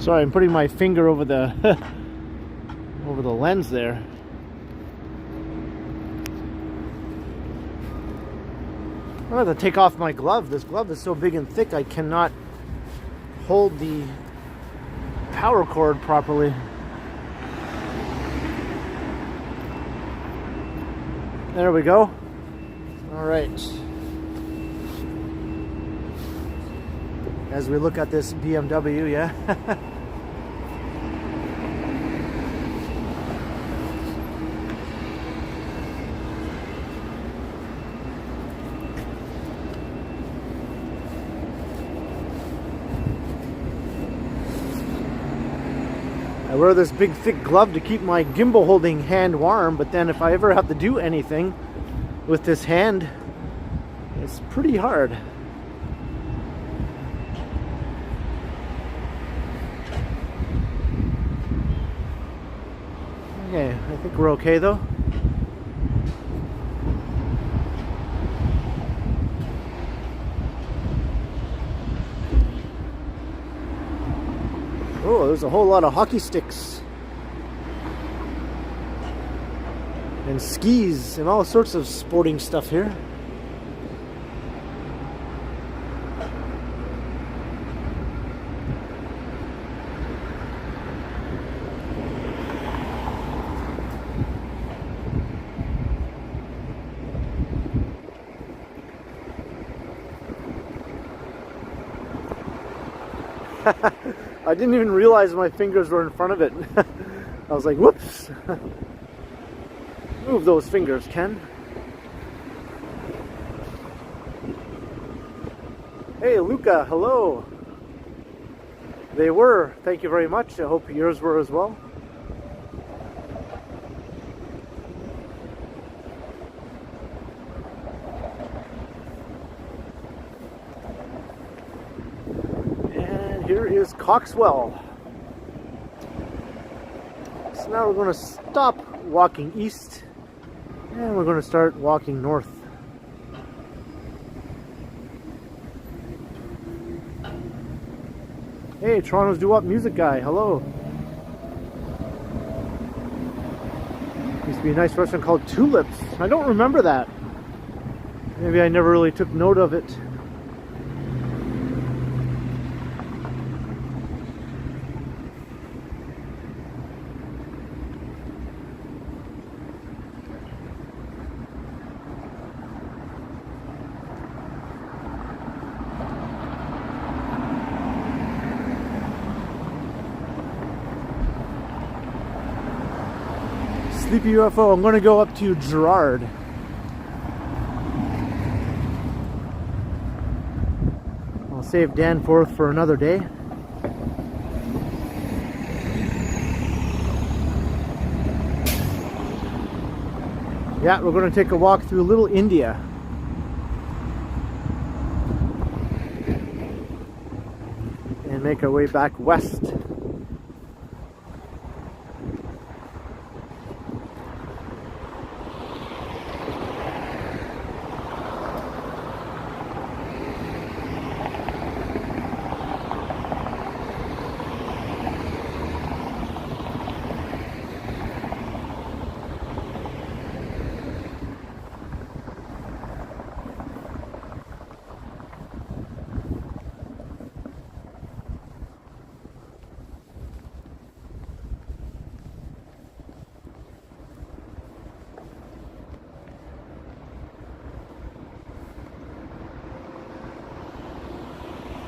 Sorry, I'm putting my finger over the over the lens there. I'm gonna have to take off my glove. This glove is so big and thick I cannot hold the power cord properly. There we go. All right. As we look at this BMW, yeah. I wear this big thick glove to keep my gimbal holding hand warm, but then if I ever have to do anything with this hand, it's pretty hard. Okay, I think we're okay though. Oh, there's a whole lot of hockey sticks and skis and all sorts of sporting stuff here. I didn't even realize my fingers were in front of it. I was like, whoops. Move those fingers, Ken. Hey, Luca, hello. They were. Thank you very much. I hope yours were as well. Here is Coxwell. So now we're going to stop walking east and we're going to start walking north. Hey, Toronto's doo-wop music guy, hello. Used to be a nice restaurant called Tulips. I don't remember that. Maybe I never really took note of it. Sleepy UFO, I'm going to go up to Gerrard. I'll save Danforth for another day. Yeah, we're going to take a walk through Little India. And make our way back west.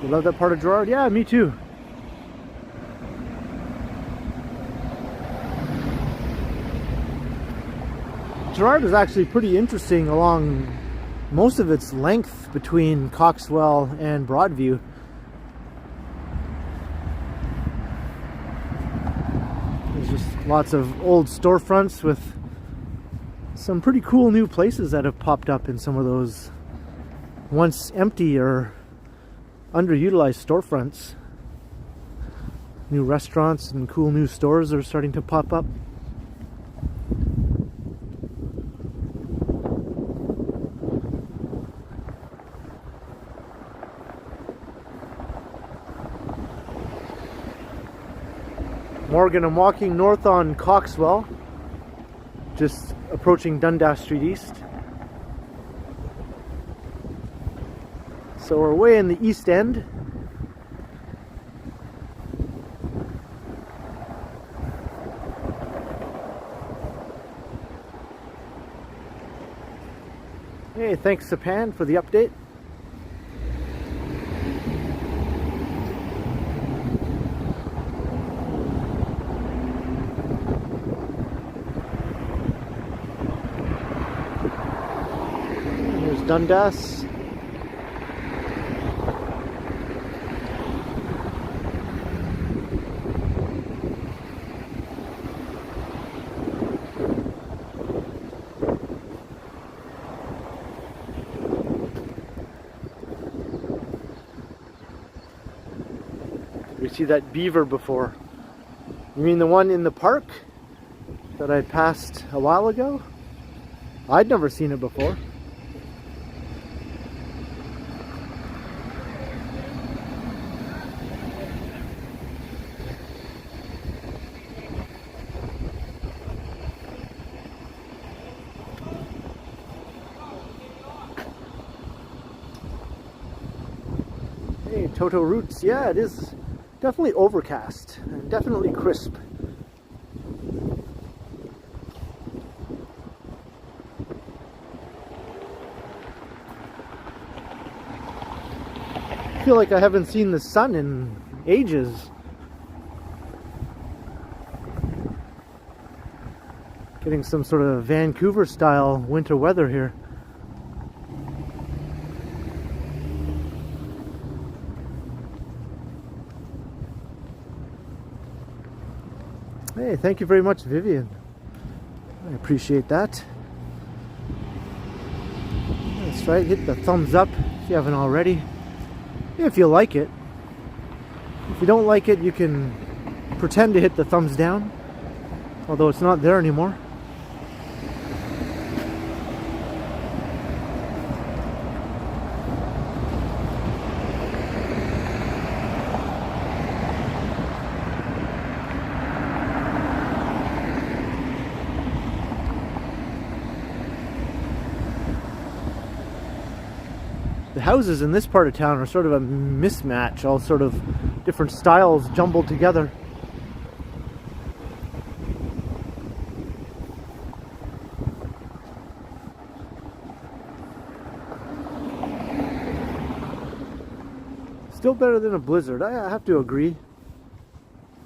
You love that part of Gerrard? Yeah, me too. Gerrard is actually pretty interesting along most of its length between Coxwell and Broadview. There's just lots of old storefronts with some pretty cool new places that have popped up in some of those once empty or underutilized storefronts. New restaurants and cool new stores are starting to pop up. Morgan, I'm walking north on Coxwell, just approaching Dundas Street East. So we're way in the East End. Hey, thanks Sapan for the update. Here's Dundas. We see that beaver before. You mean the one in the park that I passed a while ago? I'd never seen it before. Hey, Toto Roots. Yeah, it is definitely overcast and definitely crisp. I feel like I haven't seen the sun in ages. Getting some sort of Vancouver style winter weather here. Hey, thank you very much, Vivian. I appreciate that. That's right, hit the thumbs up if you haven't already. If you like it. If you don't like it, you can pretend to hit the thumbs down, although it's not there anymore. The houses in this part of town are sort of a mismatch, all sort of different styles jumbled together. Still better than a blizzard, I have to agree.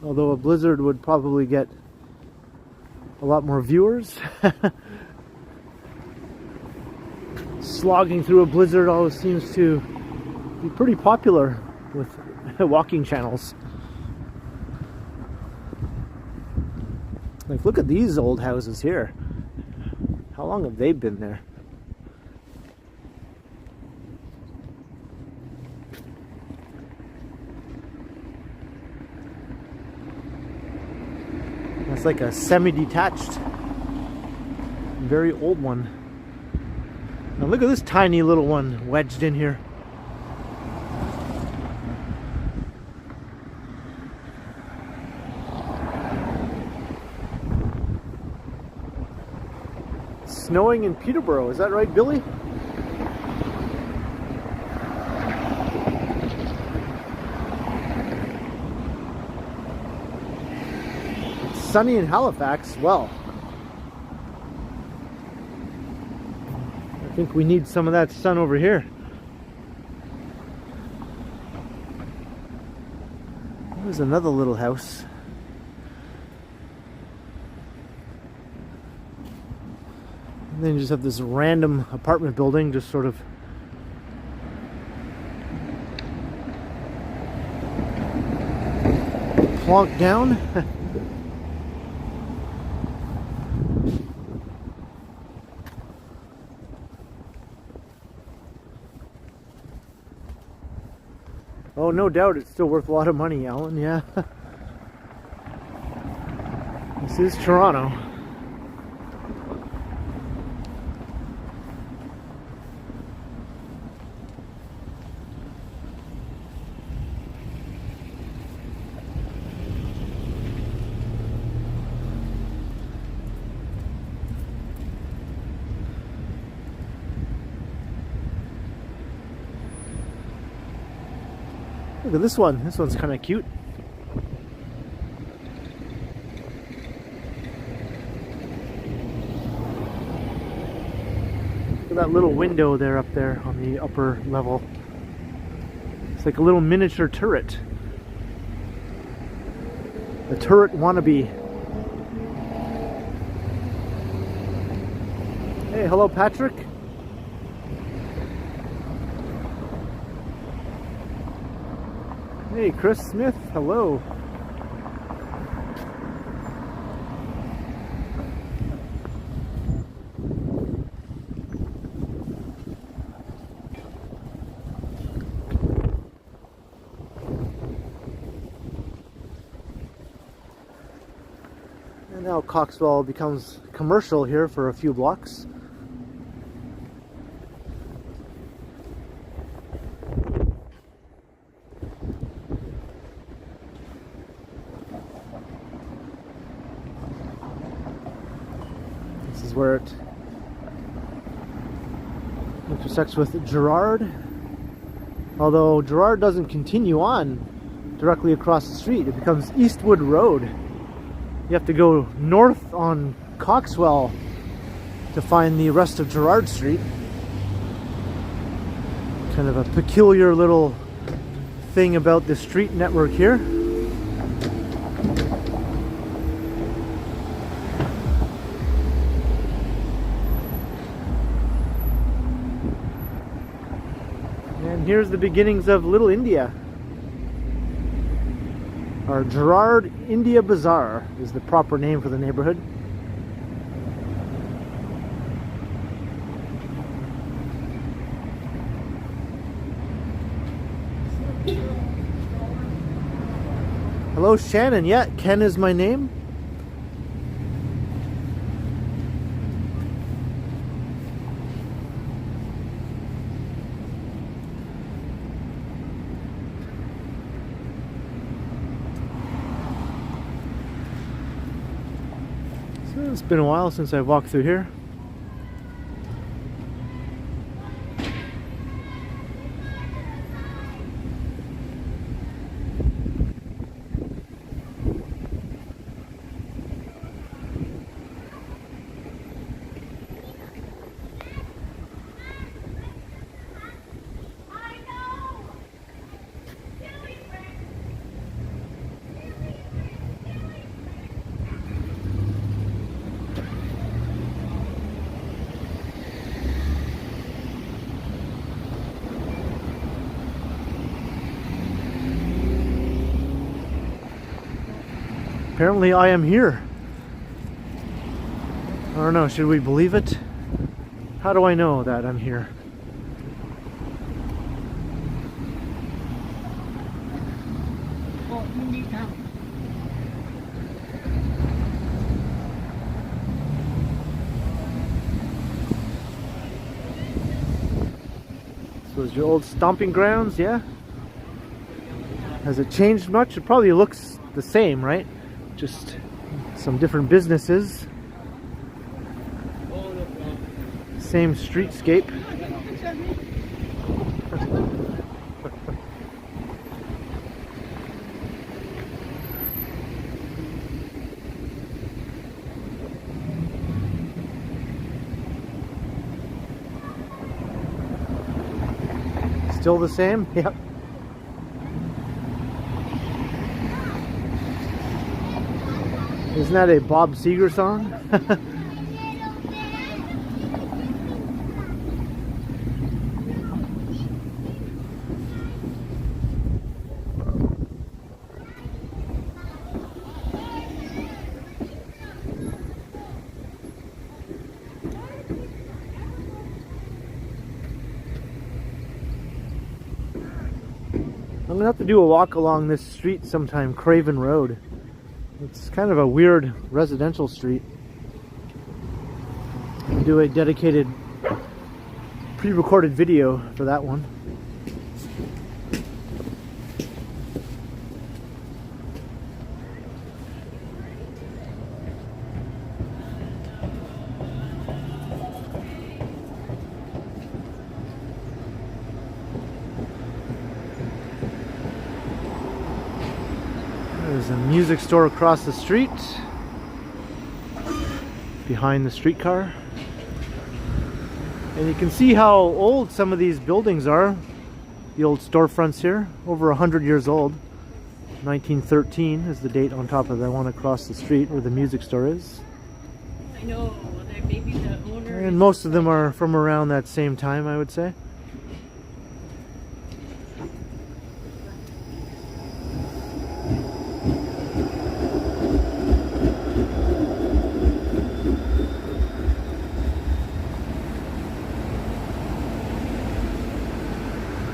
Although a blizzard would probably get a lot more viewers. Slogging through a blizzard always seems to be pretty popular with walking channels. Like, look at these old houses here. How long have they been there? That's like a semi-detached, very old one. Now look at this tiny little one wedged in here. It's snowing in Peterborough, is that right, Billy? It's sunny in Halifax, well. I think we need some of that sun over here. There's another little house. And then you just have this random apartment building just sort of plonked down. Oh, no doubt it's still worth a lot of money, Alan, yeah. This is Toronto. Look at this one. This one's kind of cute. Look at that little window there up there on the upper level. It's like a little miniature turret. The turret wannabe. Hey, hello Patrick. Hey, Chris Smith, hello. And now Coxwell becomes commercial here for a few blocks. Where it intersects with Gerrard, although Gerrard doesn't continue on directly across the street. It becomes Eastwood Road. You have to go north on Coxwell to find the rest of Gerrard Street. Kind of a peculiar little thing about the street network here. Here's the beginnings of Little India. Or Gerrard India Bazaar is the proper name for the neighborhood. Hello Shannon, yeah, Ken is my name. It's been a while since I've walked through here. Apparently I am here. I don't know, should we believe it? How do I know that I'm here? So is your old stomping grounds, yeah? Has it changed much? It probably looks the same, right? Just some different businesses. Same streetscape. Still the same? Yep. Isn't that a Bob Seger song? I'm gonna have to do a walk along this street sometime, Craven Road. It's kind of a weird residential street. I'll do a dedicated pre-recorded video for that one. There's a music store across the street, behind the streetcar. And you can see how old some of these buildings are. The old storefronts here, over 100 years old. 1913 is the date on top of the one across the street where the music store is. I know, maybe the owner... And most of them are from around that same time, I would say.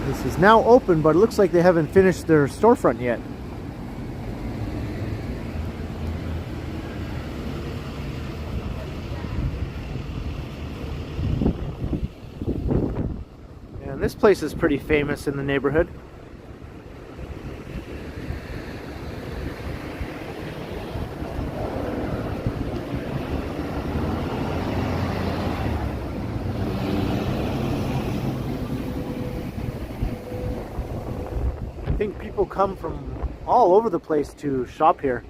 This is now open, but it looks like they haven't finished their storefront yet. And this place is pretty famous in the neighborhood. I think people come from all over the place to shop here,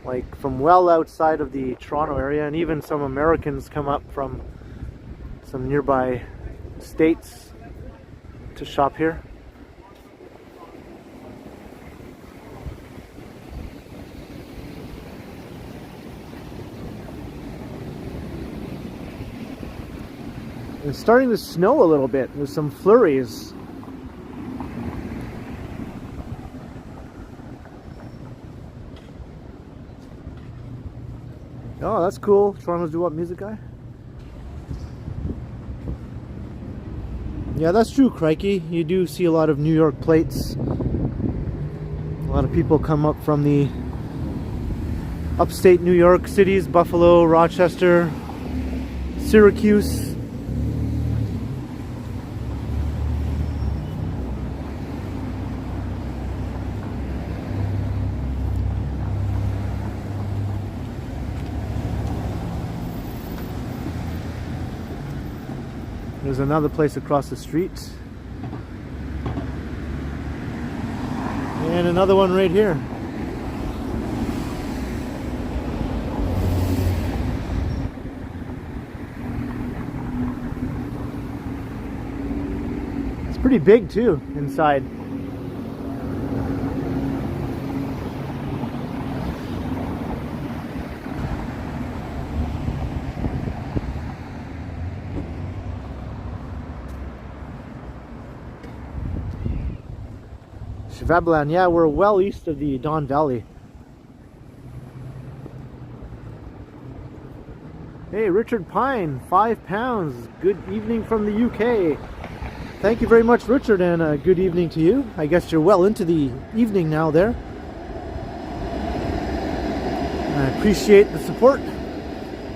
like from well outside of the Toronto area, and even some Americans come up from some nearby states to shop here. It's starting to snow a little bit. There's some flurries. Oh, that's cool. Toronto's Do What Music Guy? Yeah, that's true, crikey. You do see a lot of New York plates. A lot of people come up from the upstate New York cities, Buffalo, Rochester, Syracuse. There's another place across the street. And another one right here. It's pretty big too, inside. Vablan, yeah, we're well east of the Don Valley. Hey, Richard Pine, £5. Good evening from the UK. Thank you very much, Richard, and good evening to you. I guess you're well into the evening now there. I appreciate the support.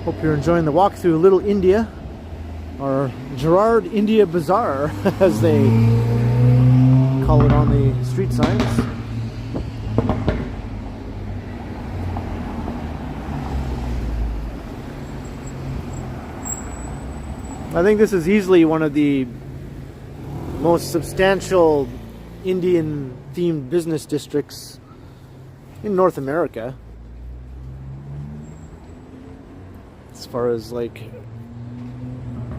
Hope you're enjoying the walk through Little India, or Gerrard India Bazaar, as they call it on the street signs. I think this is easily one of the most substantial Indian themed business districts in North America, as far as like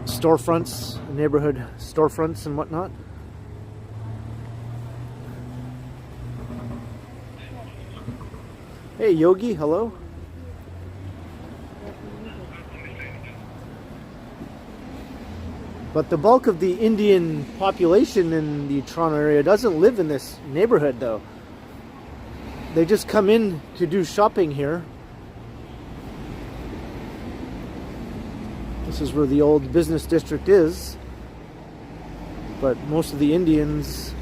storefronts, neighborhood storefronts and whatnot. Hey Yogi, hello. But the bulk of the Indian population in the Toronto area doesn't live in this neighborhood though. They just come in to do shopping here. This is where the old business district is. But most of the Indians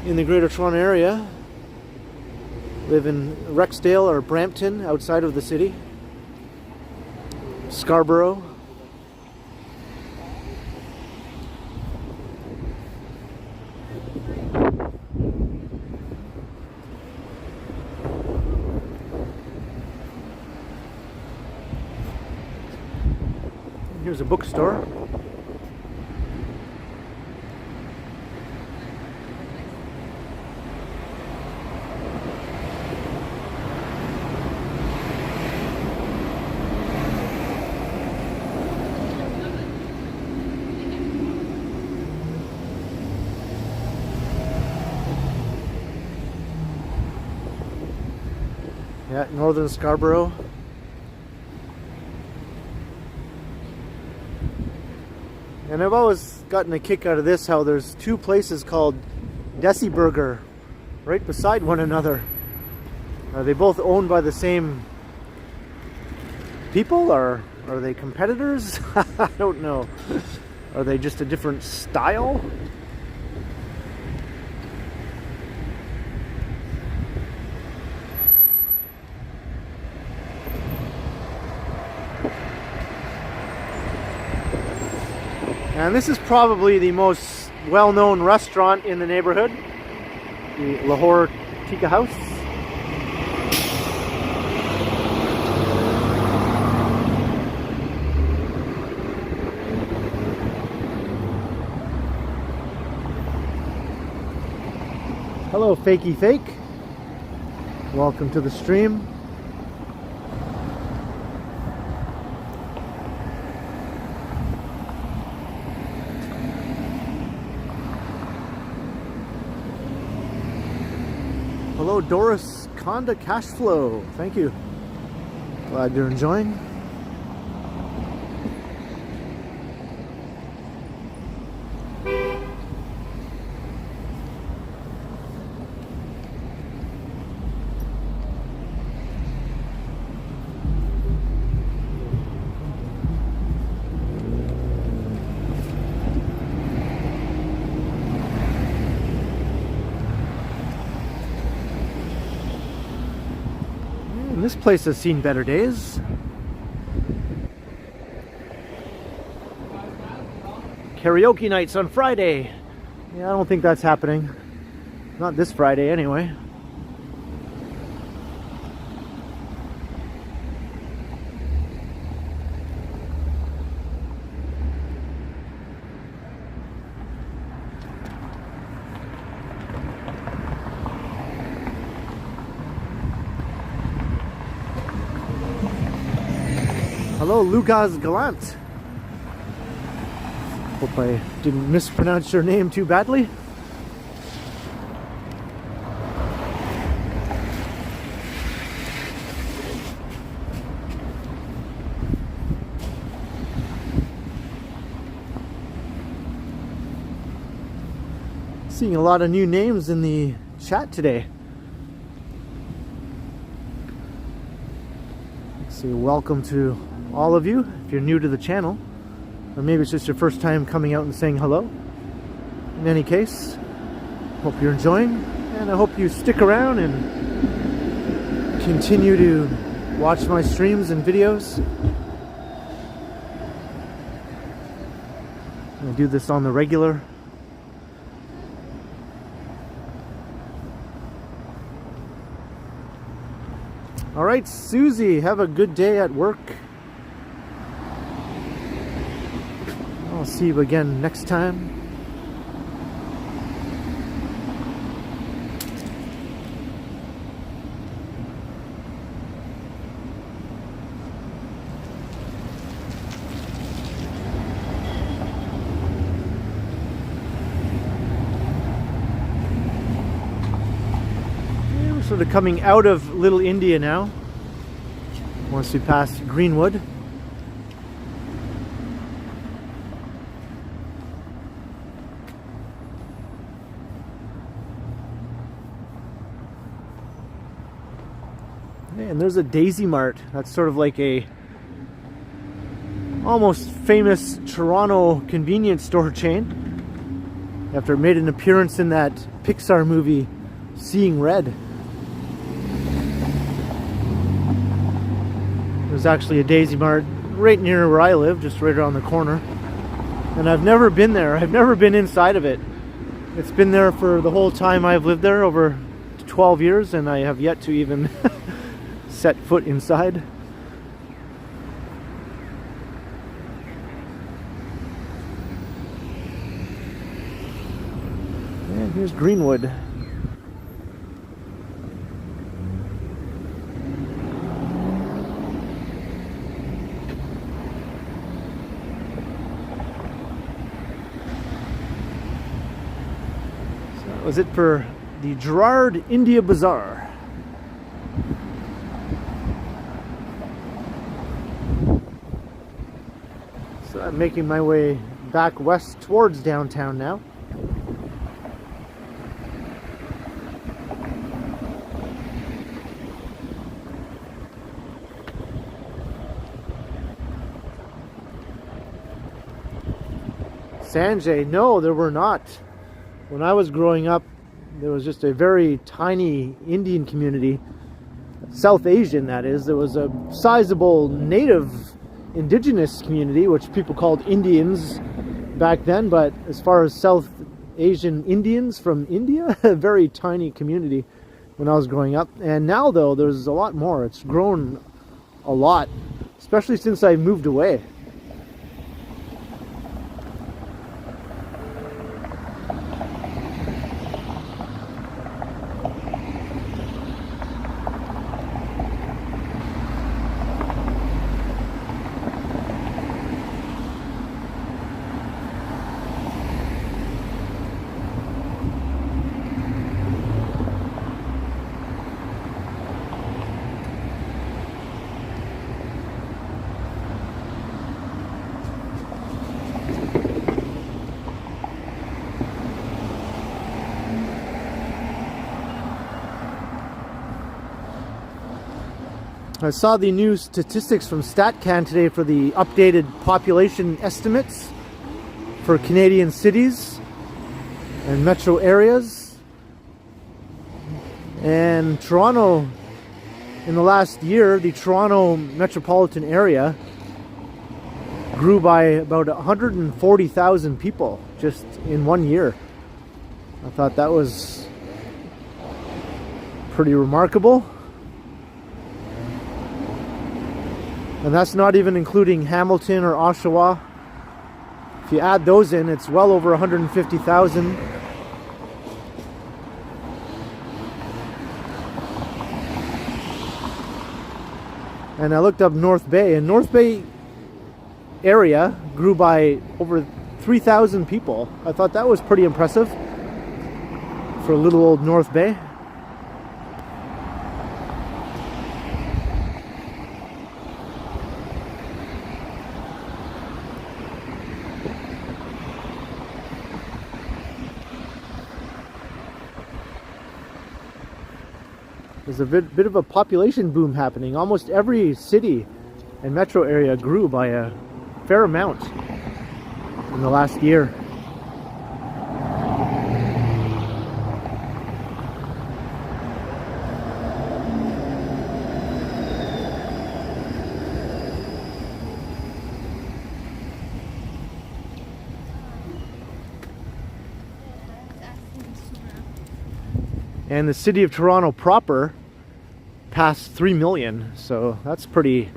in the Greater Toronto area live in Rexdale or Brampton outside of the city. Scarborough. Here's a bookstore. Yeah, Northern Scarborough. And I've always gotten a kick out of this, how there's two places called Desi Burger right beside one another. Are they both owned by the same people, or are they competitors? I don't know. Are they just a different style? And this is probably the most well-known restaurant in the neighborhood, the Lahore Tikka House. Hello, Fakey Fake. Welcome to the stream. Hello, Doris Conda Cashflow. Thank you. Glad you're enjoying. This place has seen better days. Karaoke nights on Friday. Yeah, I don't think that's happening. Not this Friday anyway. Hello, Lucas Gallant. Hope I didn't mispronounce your name too badly. Seeing a lot of new names in the chat today. Let's see, welcome to all of you, if you're new to the channel, or maybe it's just your first time coming out and saying hello. In any case, hope you're enjoying, and I hope you stick around and continue to watch my streams and videos. I do this on the regular. All right, Susie, have a good day at work. I'll see you again next time. Sort of coming out of Little India now, once we pass Greenwood. And there's a Daisy Mart. That's sort of like a almost famous Toronto convenience store chain, after it made an appearance in that Pixar movie Seeing Red. There's actually a Daisy Mart right near where I live, just right around the corner. And I've never been there. I've never been inside of it. It's been there for the whole time I've lived there, over 12 years, and I have yet to even set foot inside. And here's Greenwood. So that was it for the Gerrard India Bazaar. So I'm making my way back west towards downtown now. Sanjay, no, there were not. When I was growing up, there was just a very tiny Indian community, South Asian that is. There was a sizable native indigenous community, which people called Indians back then, but as far as South Asian Indians from India, a very tiny community when I was growing up. And now though, there's a lot more. It's grown a lot, especially since I moved away. I saw the new statistics from StatCan today for the updated population estimates for Canadian cities and metro areas. And Toronto, in the last year, the Toronto metropolitan area grew by about 140,000 people just in 1 year. I thought that was pretty remarkable. And that's not even including Hamilton or Oshawa. If you add those in, it's well over 150,000. And I looked up North Bay, and North Bay area grew by over 3,000 people. I thought that was pretty impressive for little old North Bay. There's a bit of a population boom happening. Almost every city and metro area grew by a fair amount in the last year. And the city of Toronto proper passed 3 million, so that's pretty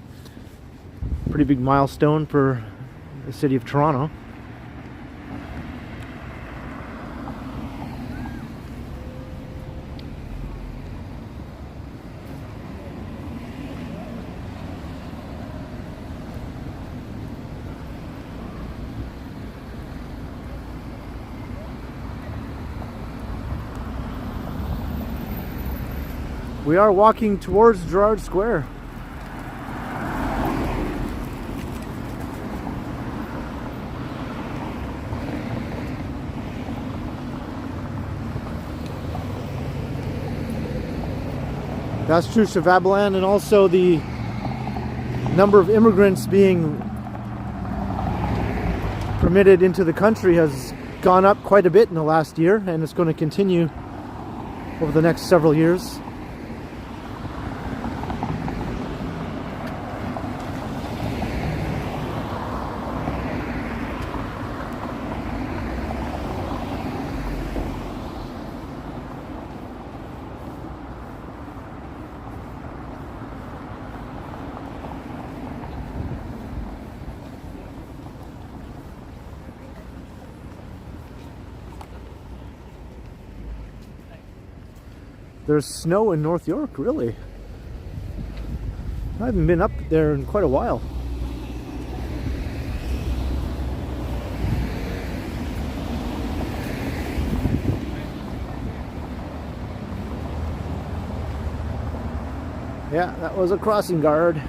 big milestone for the city of Toronto. We are walking towards Gerrard Square. That's true, Shavabalan, and also the number of immigrants being permitted into the country has gone up quite a bit in the last year, and it's going to continue over the next several years. There's snow in North York, really. I haven't been up there in quite a while. Yeah, that was a crossing guard.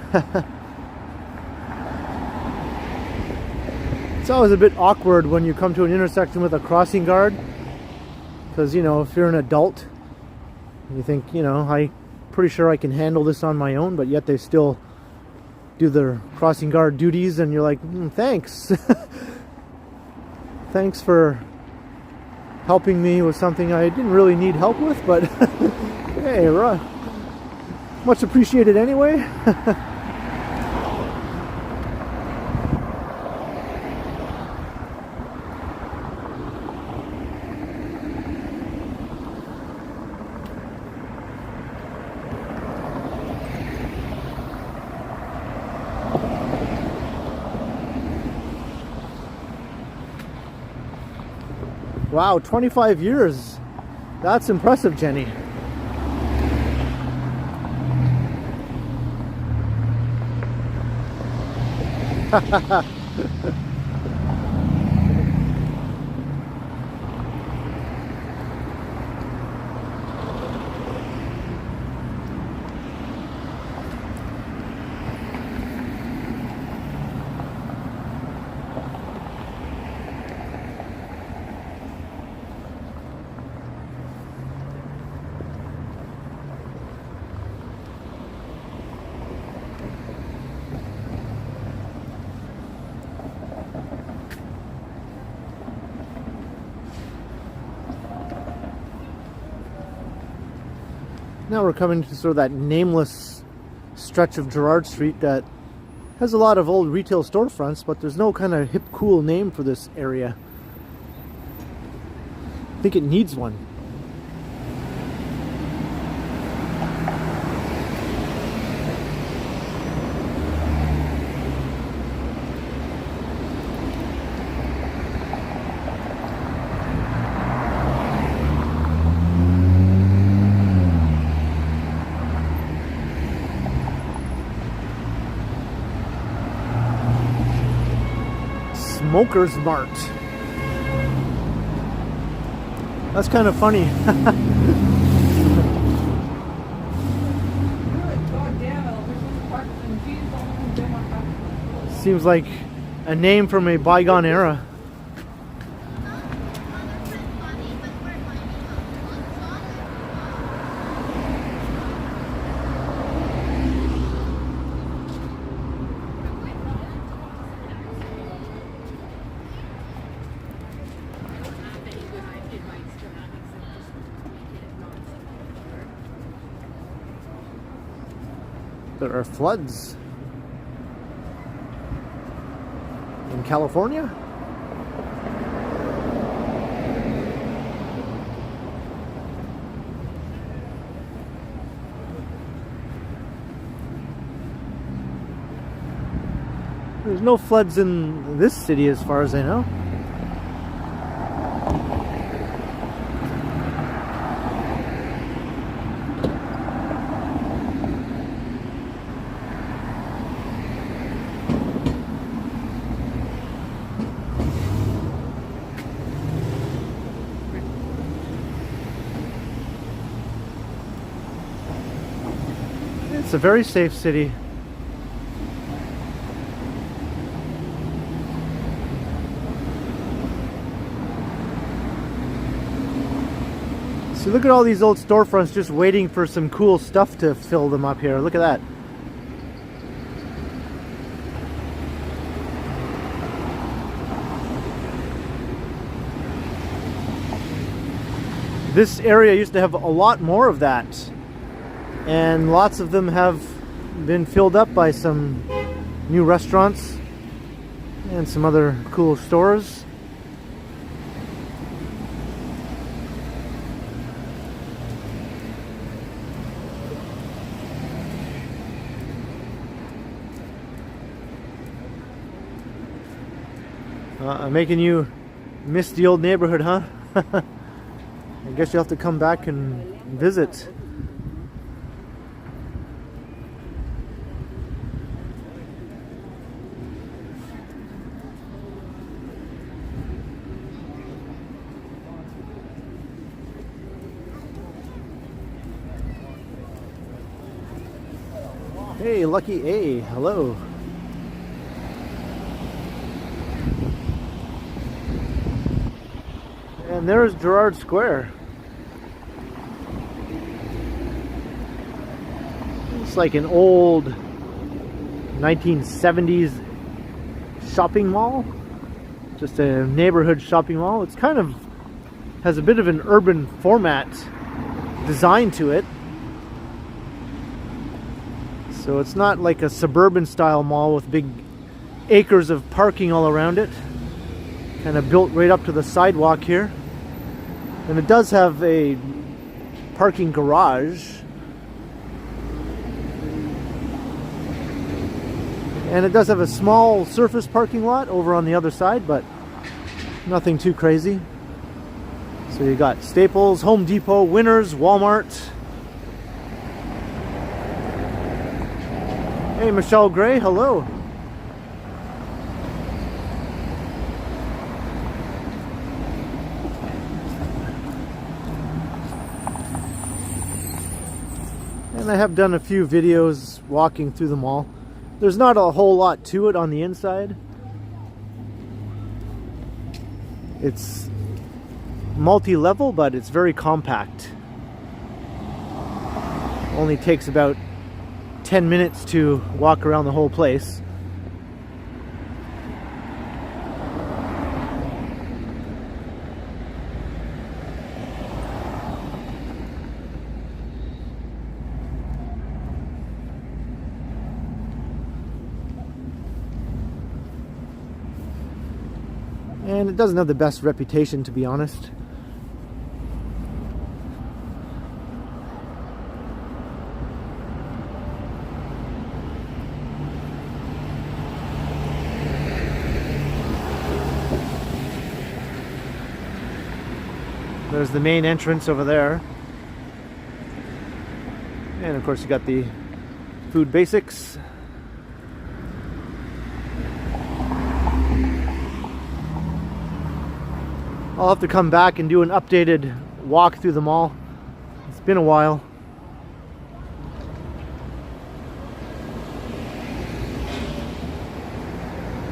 It's always a bit awkward when you come to an intersection with a crossing guard, because, you know, if you're an adult, you think, you know, I'm pretty sure I can handle this on my own, but yet they still do their crossing guard duties, and you're like, thanks. Thanks for helping me with something I didn't really need help with, but hey, much appreciated anyway. Wow, 25 years. That's impressive, Jenny. Now we're coming to sort of that nameless stretch of Gerrard Street that has a lot of old retail storefronts, but there's no kind of hip, cool name for this area. I think it needs one. Smoker's Mart. That's kind of funny. Seems like a name from a bygone era. There are floods in California. There's no floods in this city as far as I know. It's a very safe city. See, look at all these old storefronts just waiting for some cool stuff to fill them up here. Look at that. This area used to have a lot more of that, and lots of them have been filled up by some new restaurants and some other cool stores. Making you miss the old neighborhood, huh? I guess you'll have to come back and visit. Hey, Lucky A, hello. And there's Gerrard Square. It's like an old 1970s shopping mall. Just a neighborhood shopping mall. It's kind of has a bit of an urban format design to it. So it's not like a suburban style mall with big acres of parking all around it. Kind of built right up to the sidewalk here. And it does have a parking garage. And it does have a small surface parking lot over on the other side, but nothing too crazy. So you got Staples, Home Depot, Winners, Walmart. Hey, Michelle Gray, hello. And I have done a few videos walking through the mall. There's not a whole lot to it on the inside. It's multi-level, but it's very compact. Only takes about 10 minutes to walk around the whole place. And it doesn't have the best reputation, to be honest. There's the main entrance over there. And of course you got the food basics. I'll have to come back and do an updated walk through the mall. It's been a while.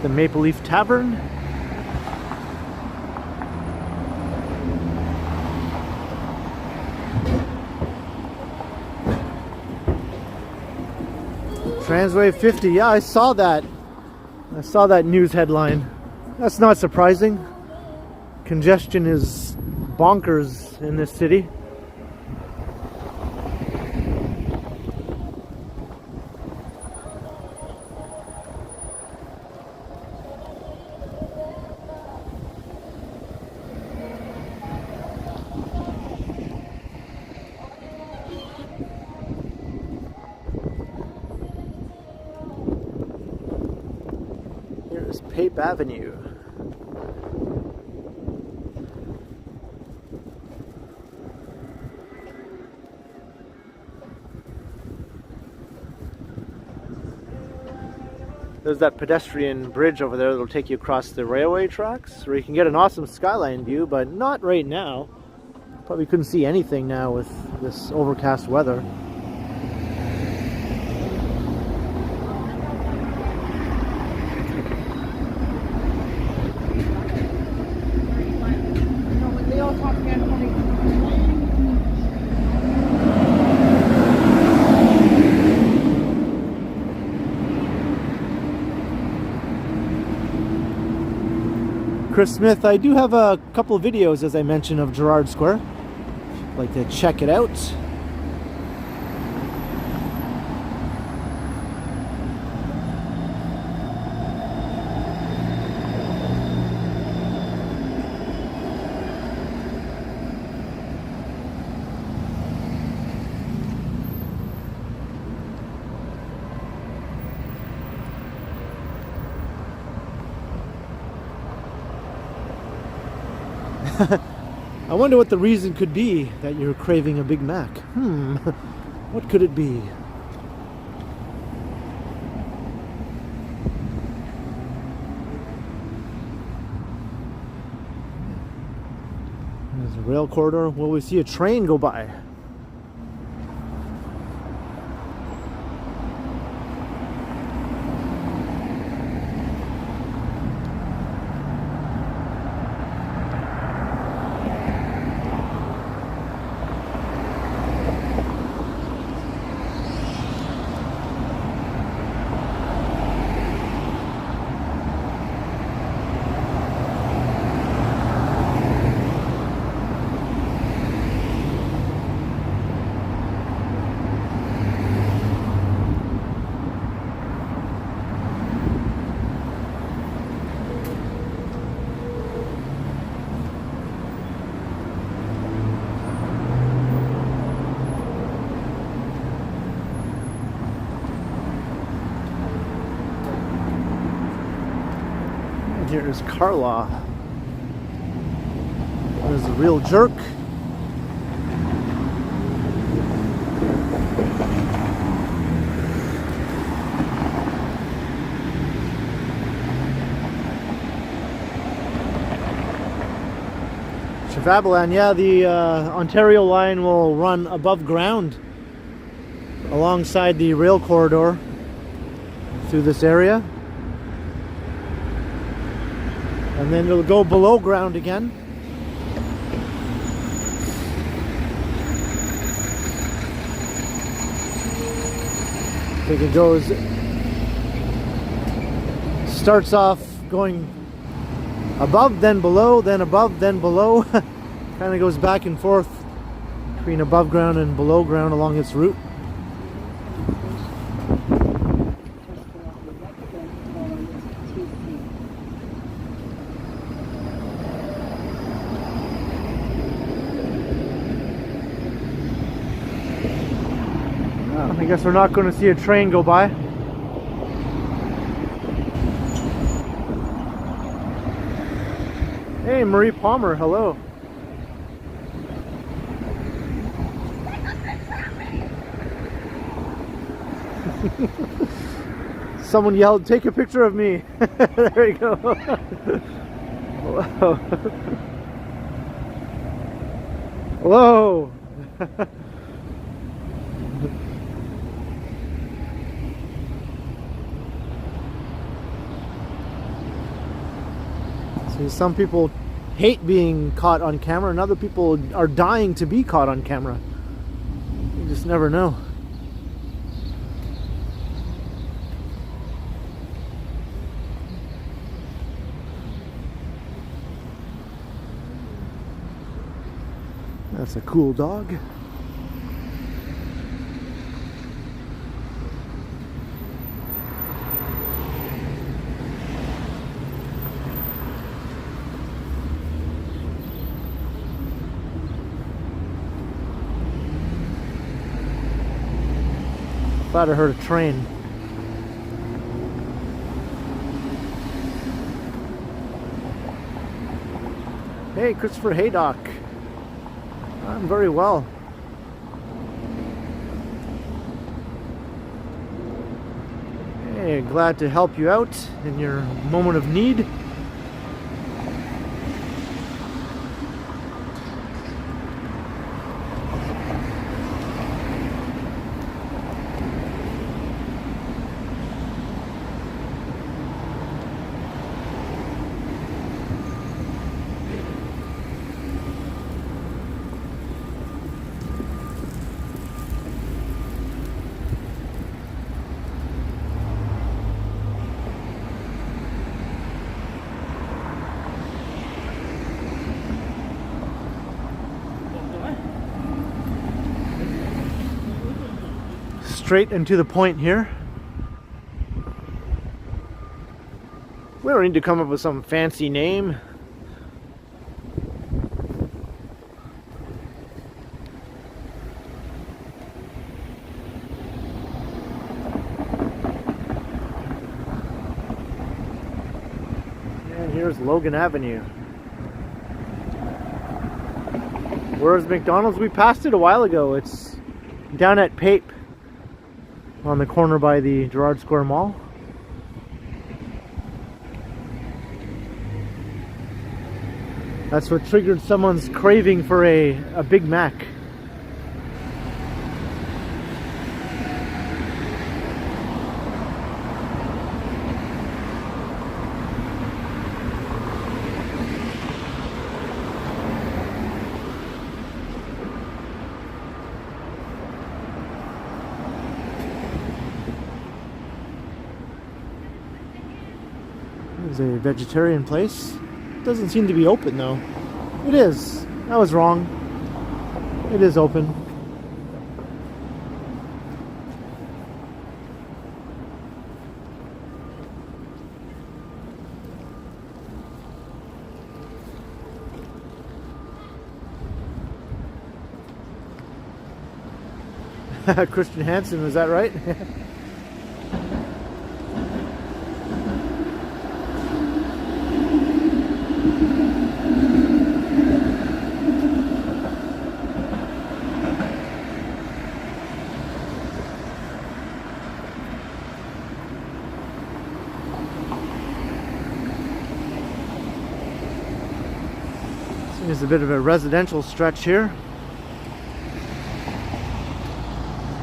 The Maple Leaf Tavern. Transway 50, yeah, I saw that. I saw that news headline. That's not surprising. Congestion is bonkers in this city. Here's Pape Avenue. There's that pedestrian bridge over there that'll take you across the railway tracks, where you can get an awesome skyline view, but not right now. Probably couldn't see anything now with this overcast weather. Chris Smith. I do have a couple of videos, as I mentioned, of Gerrard Square. If you'd like to check it out. I wonder what the reason could be that you're craving a Big Mac. What could it be? There's a rail corridor. Will we see a train go by? Here's Carla. There's the real jerk. Shavabalan, yeah, the Ontario line will run above ground alongside the rail corridor through this area. And then it'll go below ground again. I think it goes, starts off going above, then below, then above, then below. Kind of goes back and forth between above ground and below ground along its route. I guess we're not going to see a train go by. Hey, Marie Palmer, hello. Someone yelled, "Take a picture of me." There you go. Hello. Hello. See, some people hate being caught on camera, and other people are dying to be caught on camera. You just never know. That's a cool dog. Thought I heard a train. Hey, Christopher Haydock. I'm very well. Hey, glad to help you out in your moment of need. straight and to the point here. We don't need to come up with some fancy name. And here's Logan Avenue. Where's McDonald's? We passed it a while ago. It's down at Pape on the corner by the Gerrard Square Mall. That's what triggered someone's craving for a Big Mac. There's a vegetarian place. Doesn't seem to be open though. It is. I was wrong. It is open. Christian Hansen, was that right? There's a bit of a residential stretch here.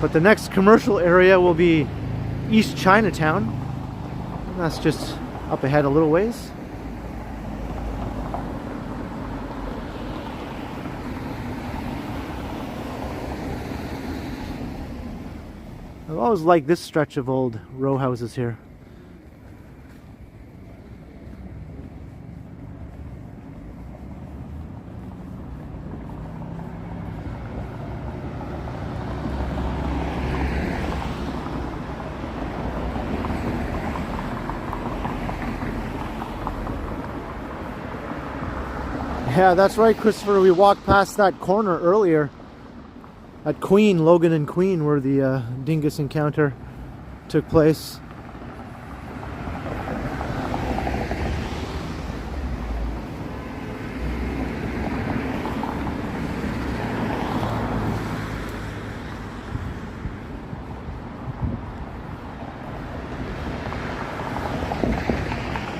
But the next commercial area will be East Chinatown. And that's just up ahead a little ways. I've always liked this stretch of old row houses here. Yeah, that's right, Christopher. We walked past that corner earlier at Queen, Logan and Queen, where the dingus encounter took place.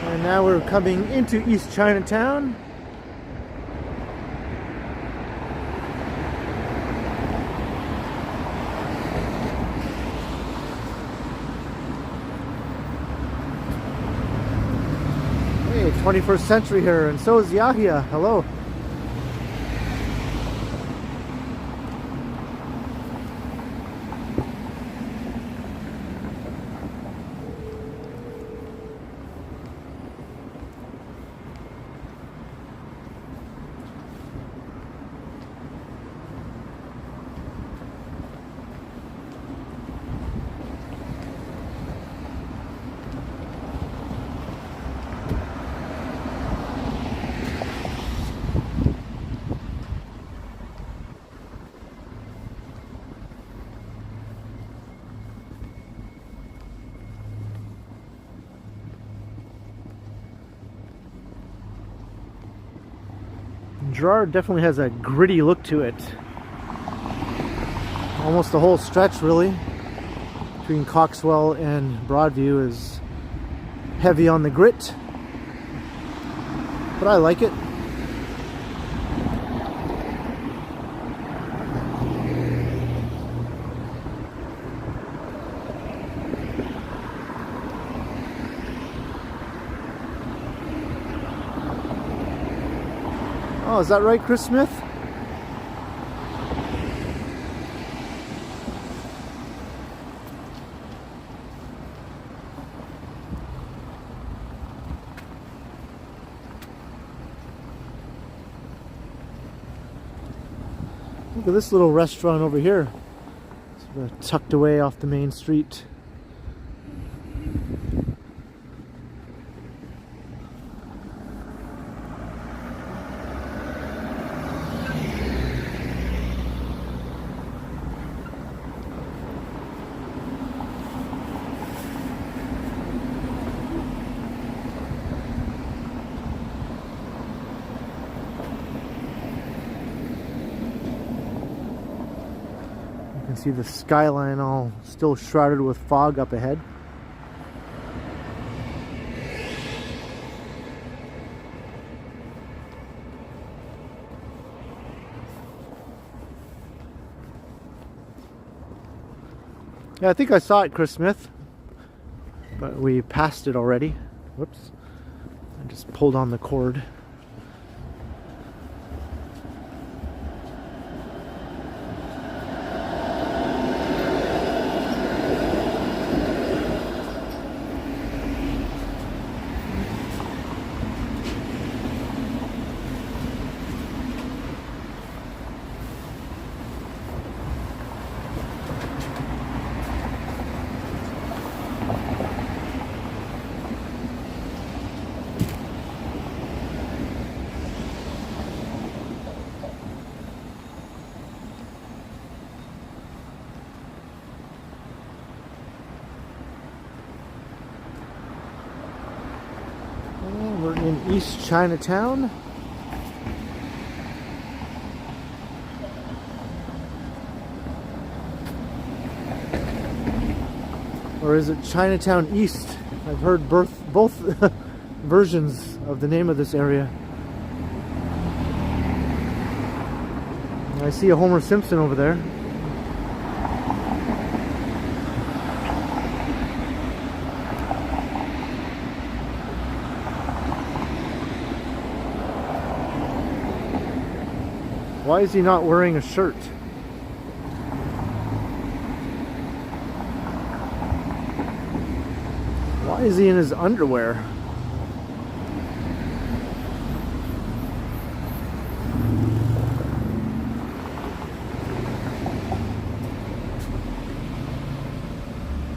And now we're coming into East Chinatown. Hey, 21st century here, and so is Yahya. Hello. Gerrard definitely has a gritty look to it. Almost the whole stretch, really, between Coxwell and Broadview is heavy on the grit, but I like it. Oh, is that right, Chris Smith? Look at this little restaurant over here. It's Sort of tucked away off the main street. You can see the skyline all still shrouded with fog up ahead. Yeah, I think I saw it, Chris Smith, but we passed it already. Whoops. I just pulled on the cord. We're in East Chinatown. Or is it Chinatown East? I've heard both versions of the name of this area. I see a Homer Simpson over there. Why is he not wearing a shirt? Why is he in his underwear?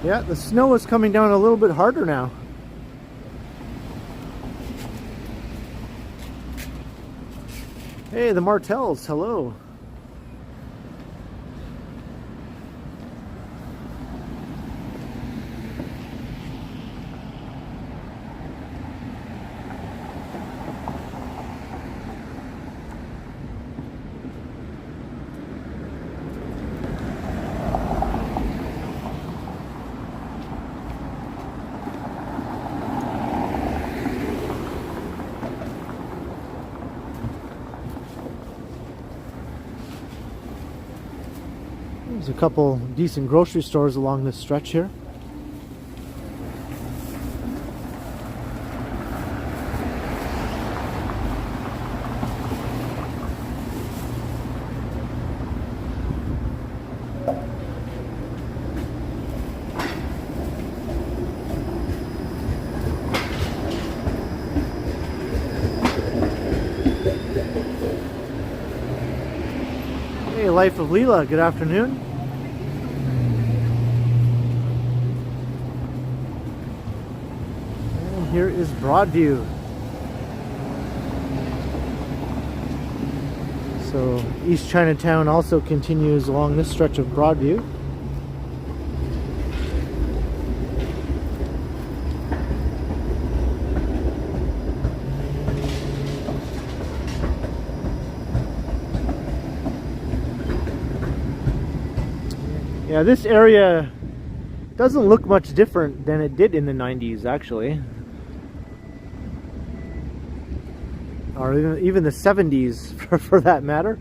Yeah, the snow is coming down a little bit harder now. Hey, the Martells, hello. There's a couple decent grocery stores along this stretch here. Hey, Life of Leela, good afternoon. Here is Broadview. So East Chinatown also continues along this stretch of Broadview. Yeah, this area doesn't look much different than it did in the 90s, actually. Or even the 70s for that matter.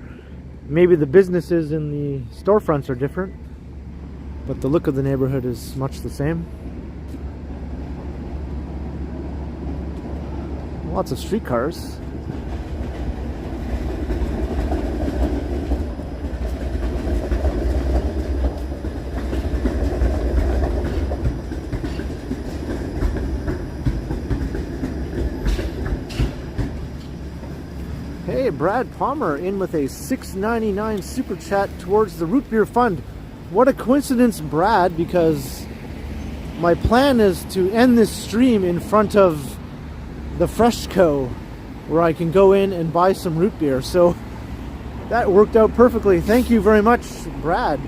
Maybe the businesses and the storefronts are different, but the look of the neighborhood is much the same. Lots of streetcars. Hey, Brad Palmer in with a $6.99 super chat towards the Root Beer Fund. what a coincidence, Brad, because my plan is to end this stream in front of the FreshCo, where I can go in and buy some root beer. So that worked out perfectly. Thank you very much, Brad.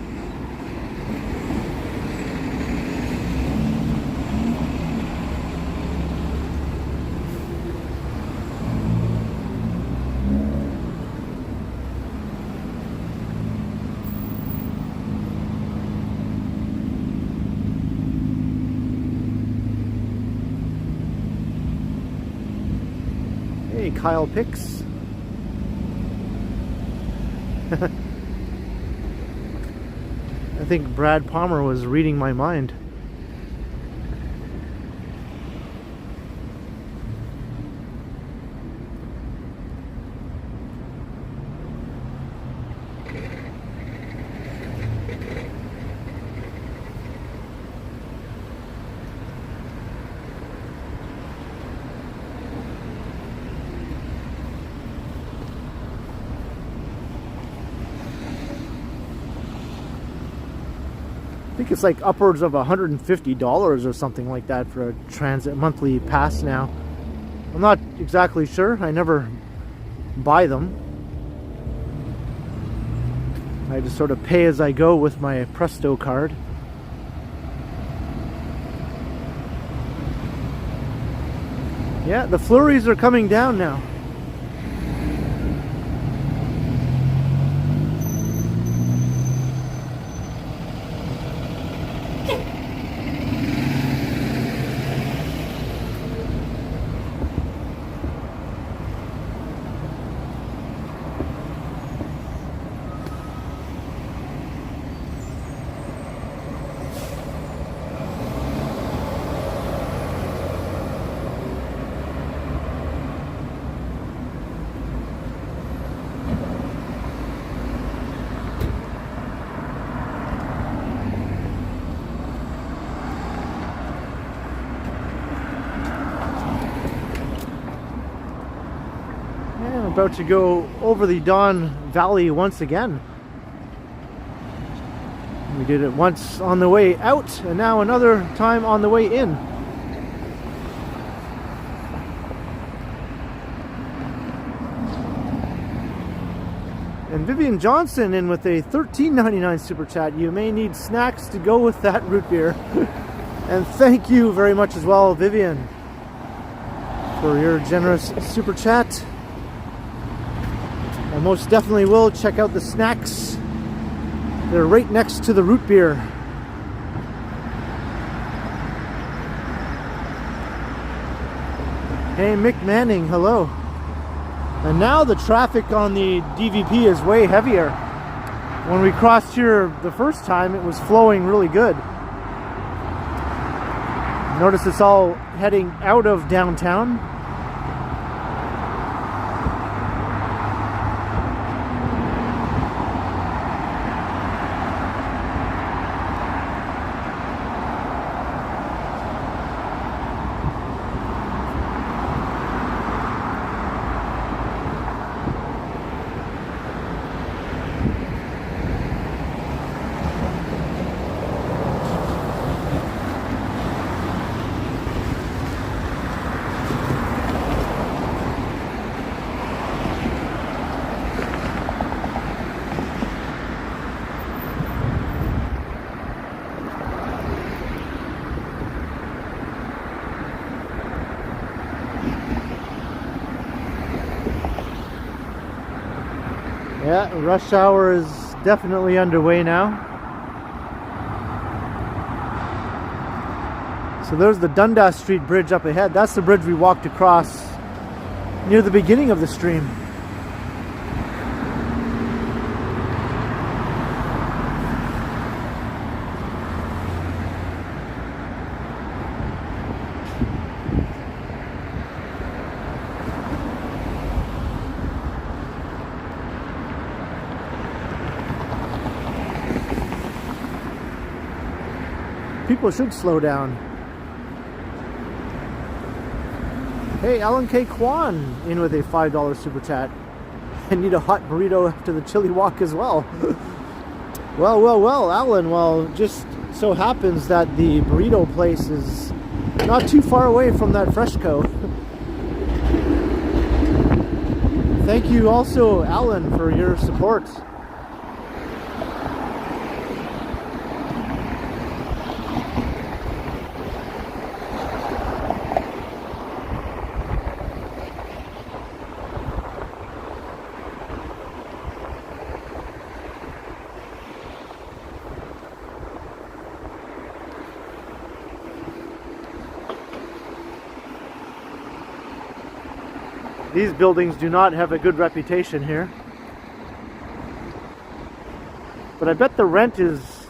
Hey, Kyle Picks. I think Brad Palmer was reading my mind. I think it's like upwards of $150 or something like that for a transit monthly pass now. I'm not exactly sure. I never buy them. I just sort of pay as I go with my Presto card. Yeah, the flurries are coming down now. About to go over the Don Valley once again. We did it once on the way out, and now another time on the way in. And Vivian Johnson in with a $13.99 super chat. You may need snacks to go with that root beer. And thank you very much as well, Vivian, for your generous super chat. I most definitely will check out the snacks. They're right next to the root beer. Hey, Mick Manning, hello. And now the traffic on the DVP is way heavier. When we crossed here the first time, it was flowing really good. Notice it's all heading out of downtown. Yeah, rush hour is definitely underway now. So there's the Dundas Street Bridge up ahead. That's the bridge we walked across near the beginning of the stream. People should slow down. Hey, Alan K. Kwan in with a $5 super chat. I need a hot burrito after the chili walk as well. Well, well, well, Alan, well, just so happens that the burrito place is not too far away from that FreshCo. Thank you also, Alan, for your support. These buildings do not have a good reputation here. But I bet the rent is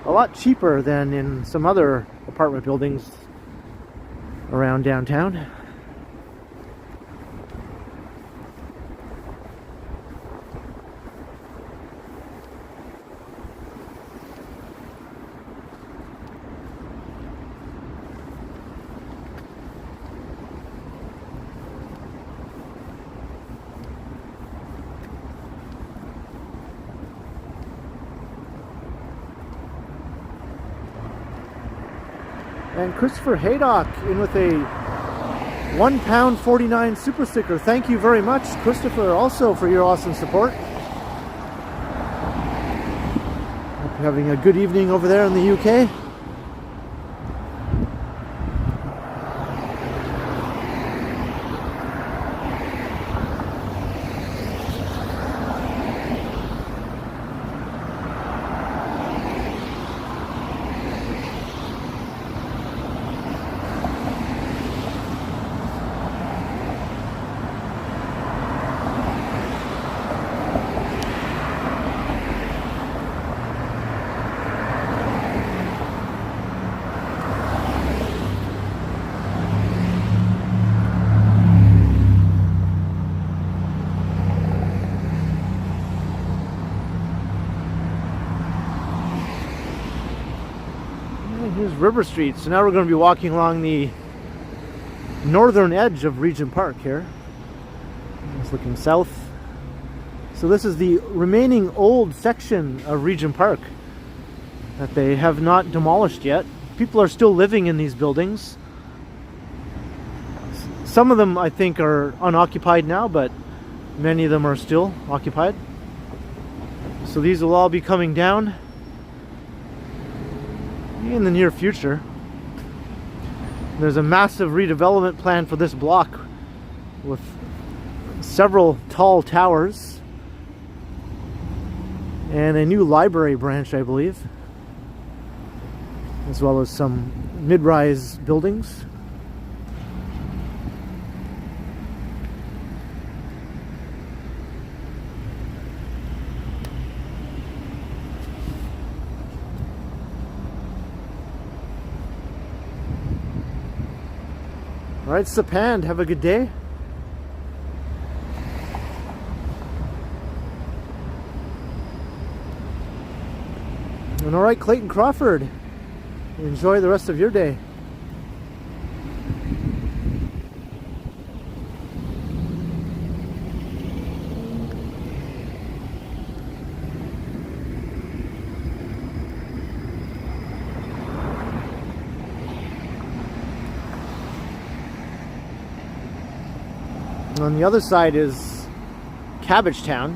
a lot cheaper than in some other apartment buildings around downtown. And Christopher Haydock in with a £1.49 super sticker. Thank you very much, Christopher, also for your awesome support. Hope you're having a good evening over there in the UK. Here's River Street. So now we're going to be walking along the northern edge of Regent Park here. It's looking south. So this is the remaining old section of Regent Park that they have not demolished yet. People are still living in these buildings. Some of them I think are unoccupied now, but many of them are still occupied. So these will all be coming down in the near future. There's a massive redevelopment plan for this block with several tall towers and a new library branch, I believe, as well as some mid-rise buildings. All right, Sapand, have a good day. And all right, Clayton Crawford, enjoy the rest of your day. On the other side is Cabbagetown.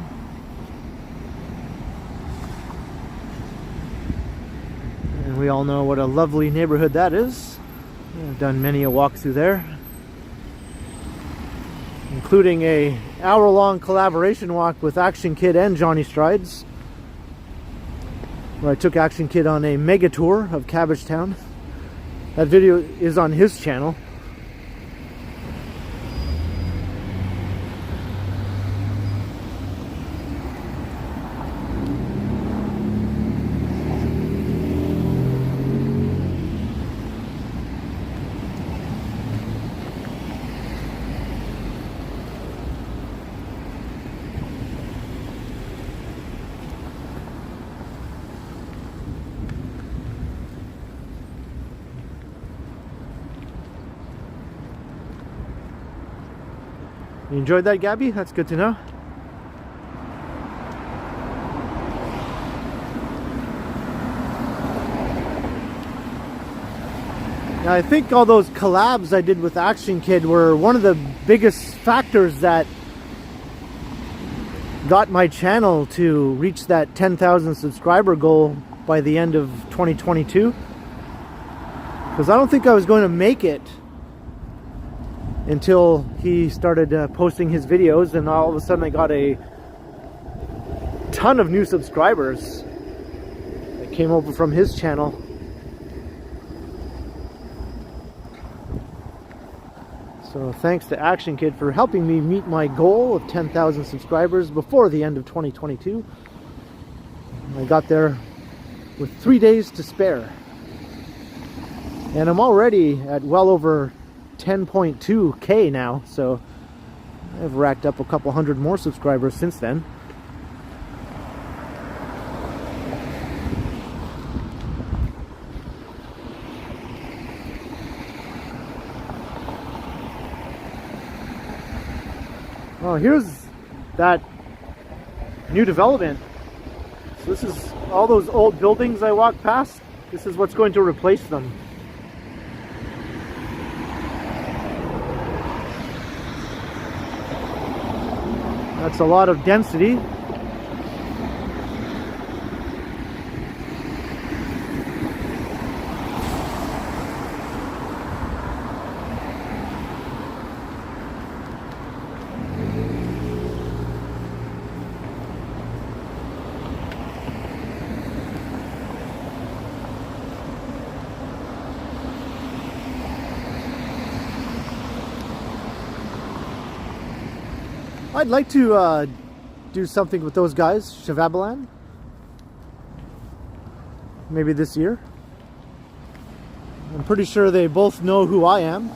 And we all know what a lovely neighborhood that is. I've done many a walk through there, including a hour-long collaboration walk with Action Kid and Johnny Strides, where I took Action Kid on a mega tour of Cabbagetown. That video is on his channel. You enjoyed that, Gabby? That's good to know. Now, I think all those collabs I did with Action Kid were one of the biggest factors that got my channel to reach that 10,000 subscriber goal by the end of 2022. Because I don't think I was going to make it until he started posting his videos, and all of a sudden I got a ton of new subscribers that came over from his channel. So thanks to Action Kid for helping me meet my goal of 10,000 subscribers before the end of 2022. I got there with 3 days to spare. And I'm already at well over 10.2K now, so I've racked up a couple hundred more subscribers since then. Oh, here's that new development. So this is all those old buildings I walked past. This is what's going to replace them. That's a lot of density. I'd like to do something with those guys, Shavabalan. Maybe this year. I'm pretty sure they both know who I am.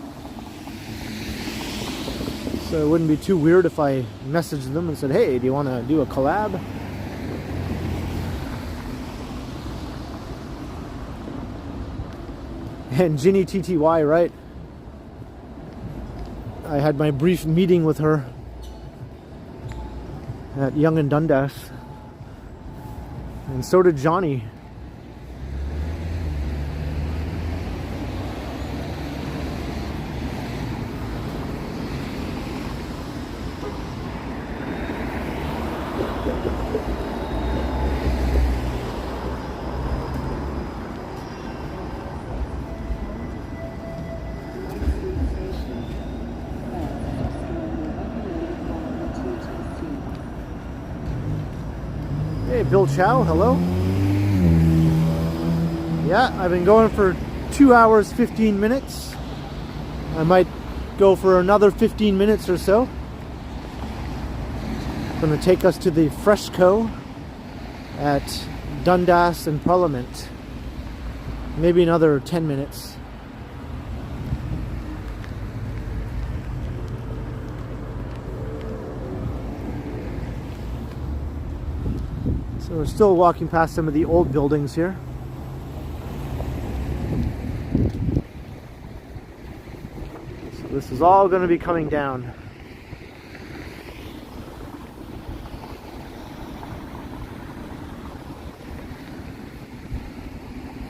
So it wouldn't be too weird if I messaged them and said, hey, do you want to do a collab? And Ginny TTY, right? I had my brief meeting with her at Yonge and Dundas, and so did Johnny. Hey, Bill Chow, hello. Yeah, I've been going for 2 hours, 15 minutes. I might go for another 15 minutes or so. Going to take us to the FreshCo at Dundas and Parliament. Maybe another 10 minutes. So we're still walking past some of the old buildings here. So this is all going to be coming down.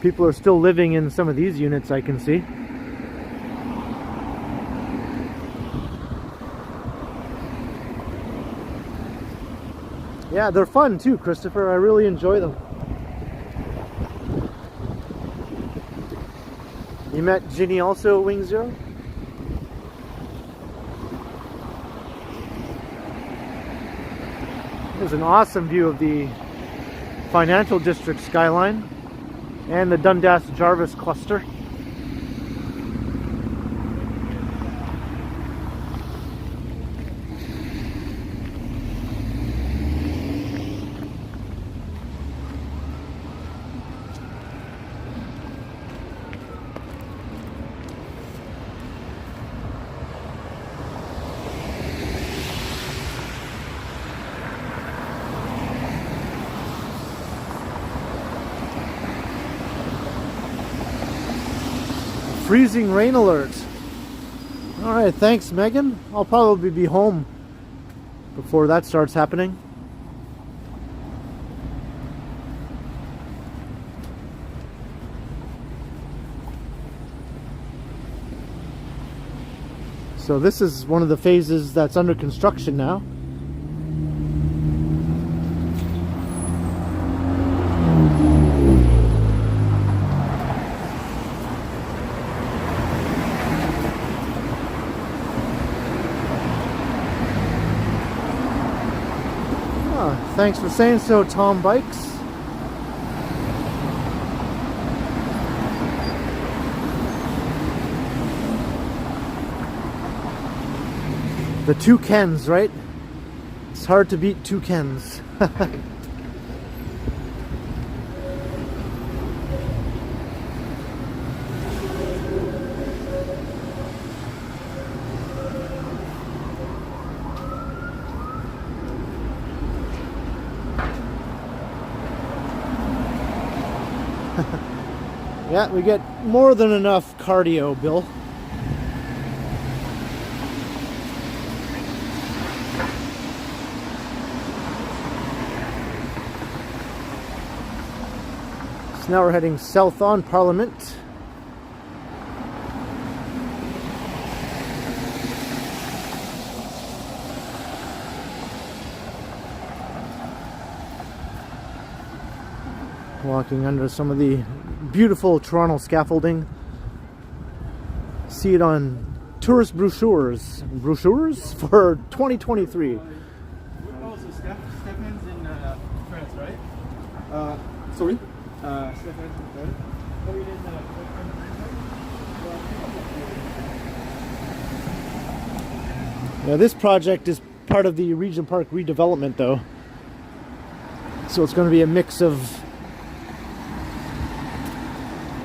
People are still living in some of these units, I can see. Yeah, they're fun too, Christopher. I really enjoy them. You met Ginny also at Wing Zero? There's an awesome view of the financial district skyline and the Dundas Jarvis cluster. Freezing rain alert. Alright, thanks Megan. I'll probably be home before that starts happening. So this is one of the phases that's under construction now. Thanks for saying so, Tom Bikes. The two Kens, right? It's hard to beat two Kens. Yeah, we get more than enough cardio, Bill. So now we're heading south on Parliament. Walking under some of the beautiful Toronto scaffolding. See it on tourist brochures for 2023. Oh, so Stefan's in France, right? Sorry? Stefan's in France? Oh, you didn't Now this project is part of the Regent Park redevelopment though. So it's going to be a mix of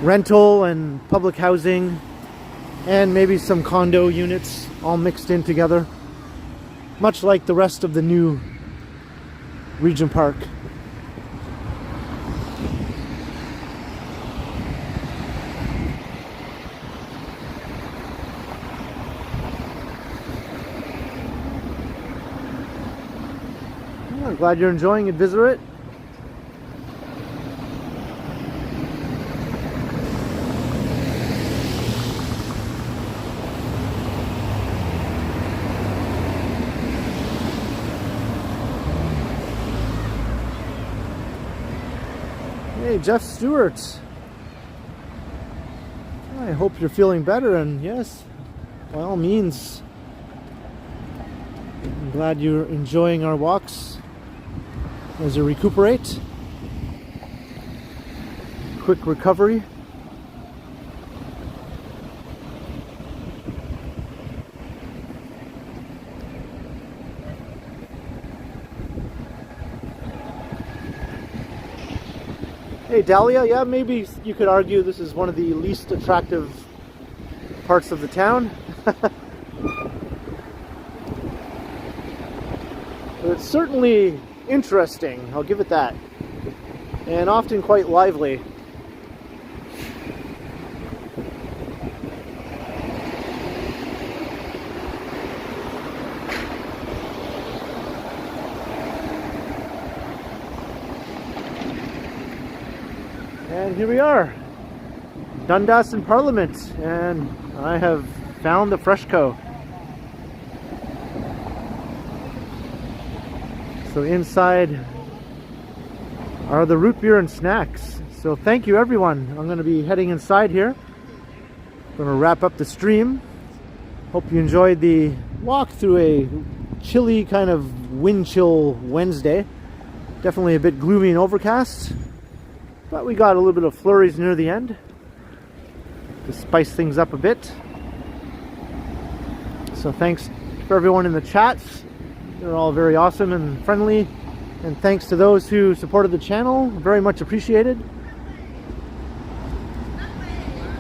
rental and public housing and maybe some condo units all mixed in together, much like the rest of the new Regent Park. I'm glad you're enjoying it, visitor. Hey, Jeff Stewart. I hope you're feeling better, and yes, by all means, I'm glad you're enjoying our walks as you recuperate. Quick recovery. Hey Dahlia, yeah, maybe you could argue this is one of the least attractive parts of the town. But it's certainly interesting, I'll give it that. And often quite lively. And here we are, Dundas in Parliament, and I have found the FreshCo. So inside are the root beer and snacks. So thank you everyone. I'm going to be heading inside here. I'm going to wrap up the stream. Hope you enjoyed the walk through a chilly kind of wind chill Wednesday. Definitely a bit gloomy and overcast. But we got a little bit of flurries near the end to spice things up a bit. So thanks for everyone in the chats. They're all very awesome and friendly. And thanks to those who supported the channel. Very much appreciated.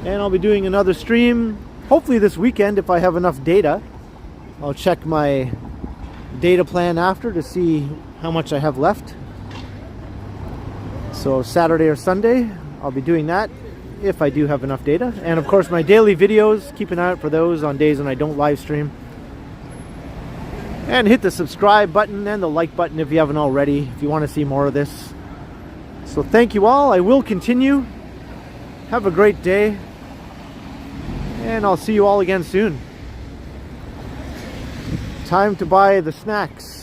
And I'll be doing another stream, hopefully this weekend if I have enough data. I'll check my data plan after to see how much I have left. So Saturday or Sunday, I'll be doing that if I do have enough data. And of course my daily videos, keep an eye out for those on days when I don't live stream. And hit the subscribe button and the like button if you haven't already, if you want to see more of this. So thank you all, I will continue. Have a great day. And I'll see you all again soon. time to buy the snacks.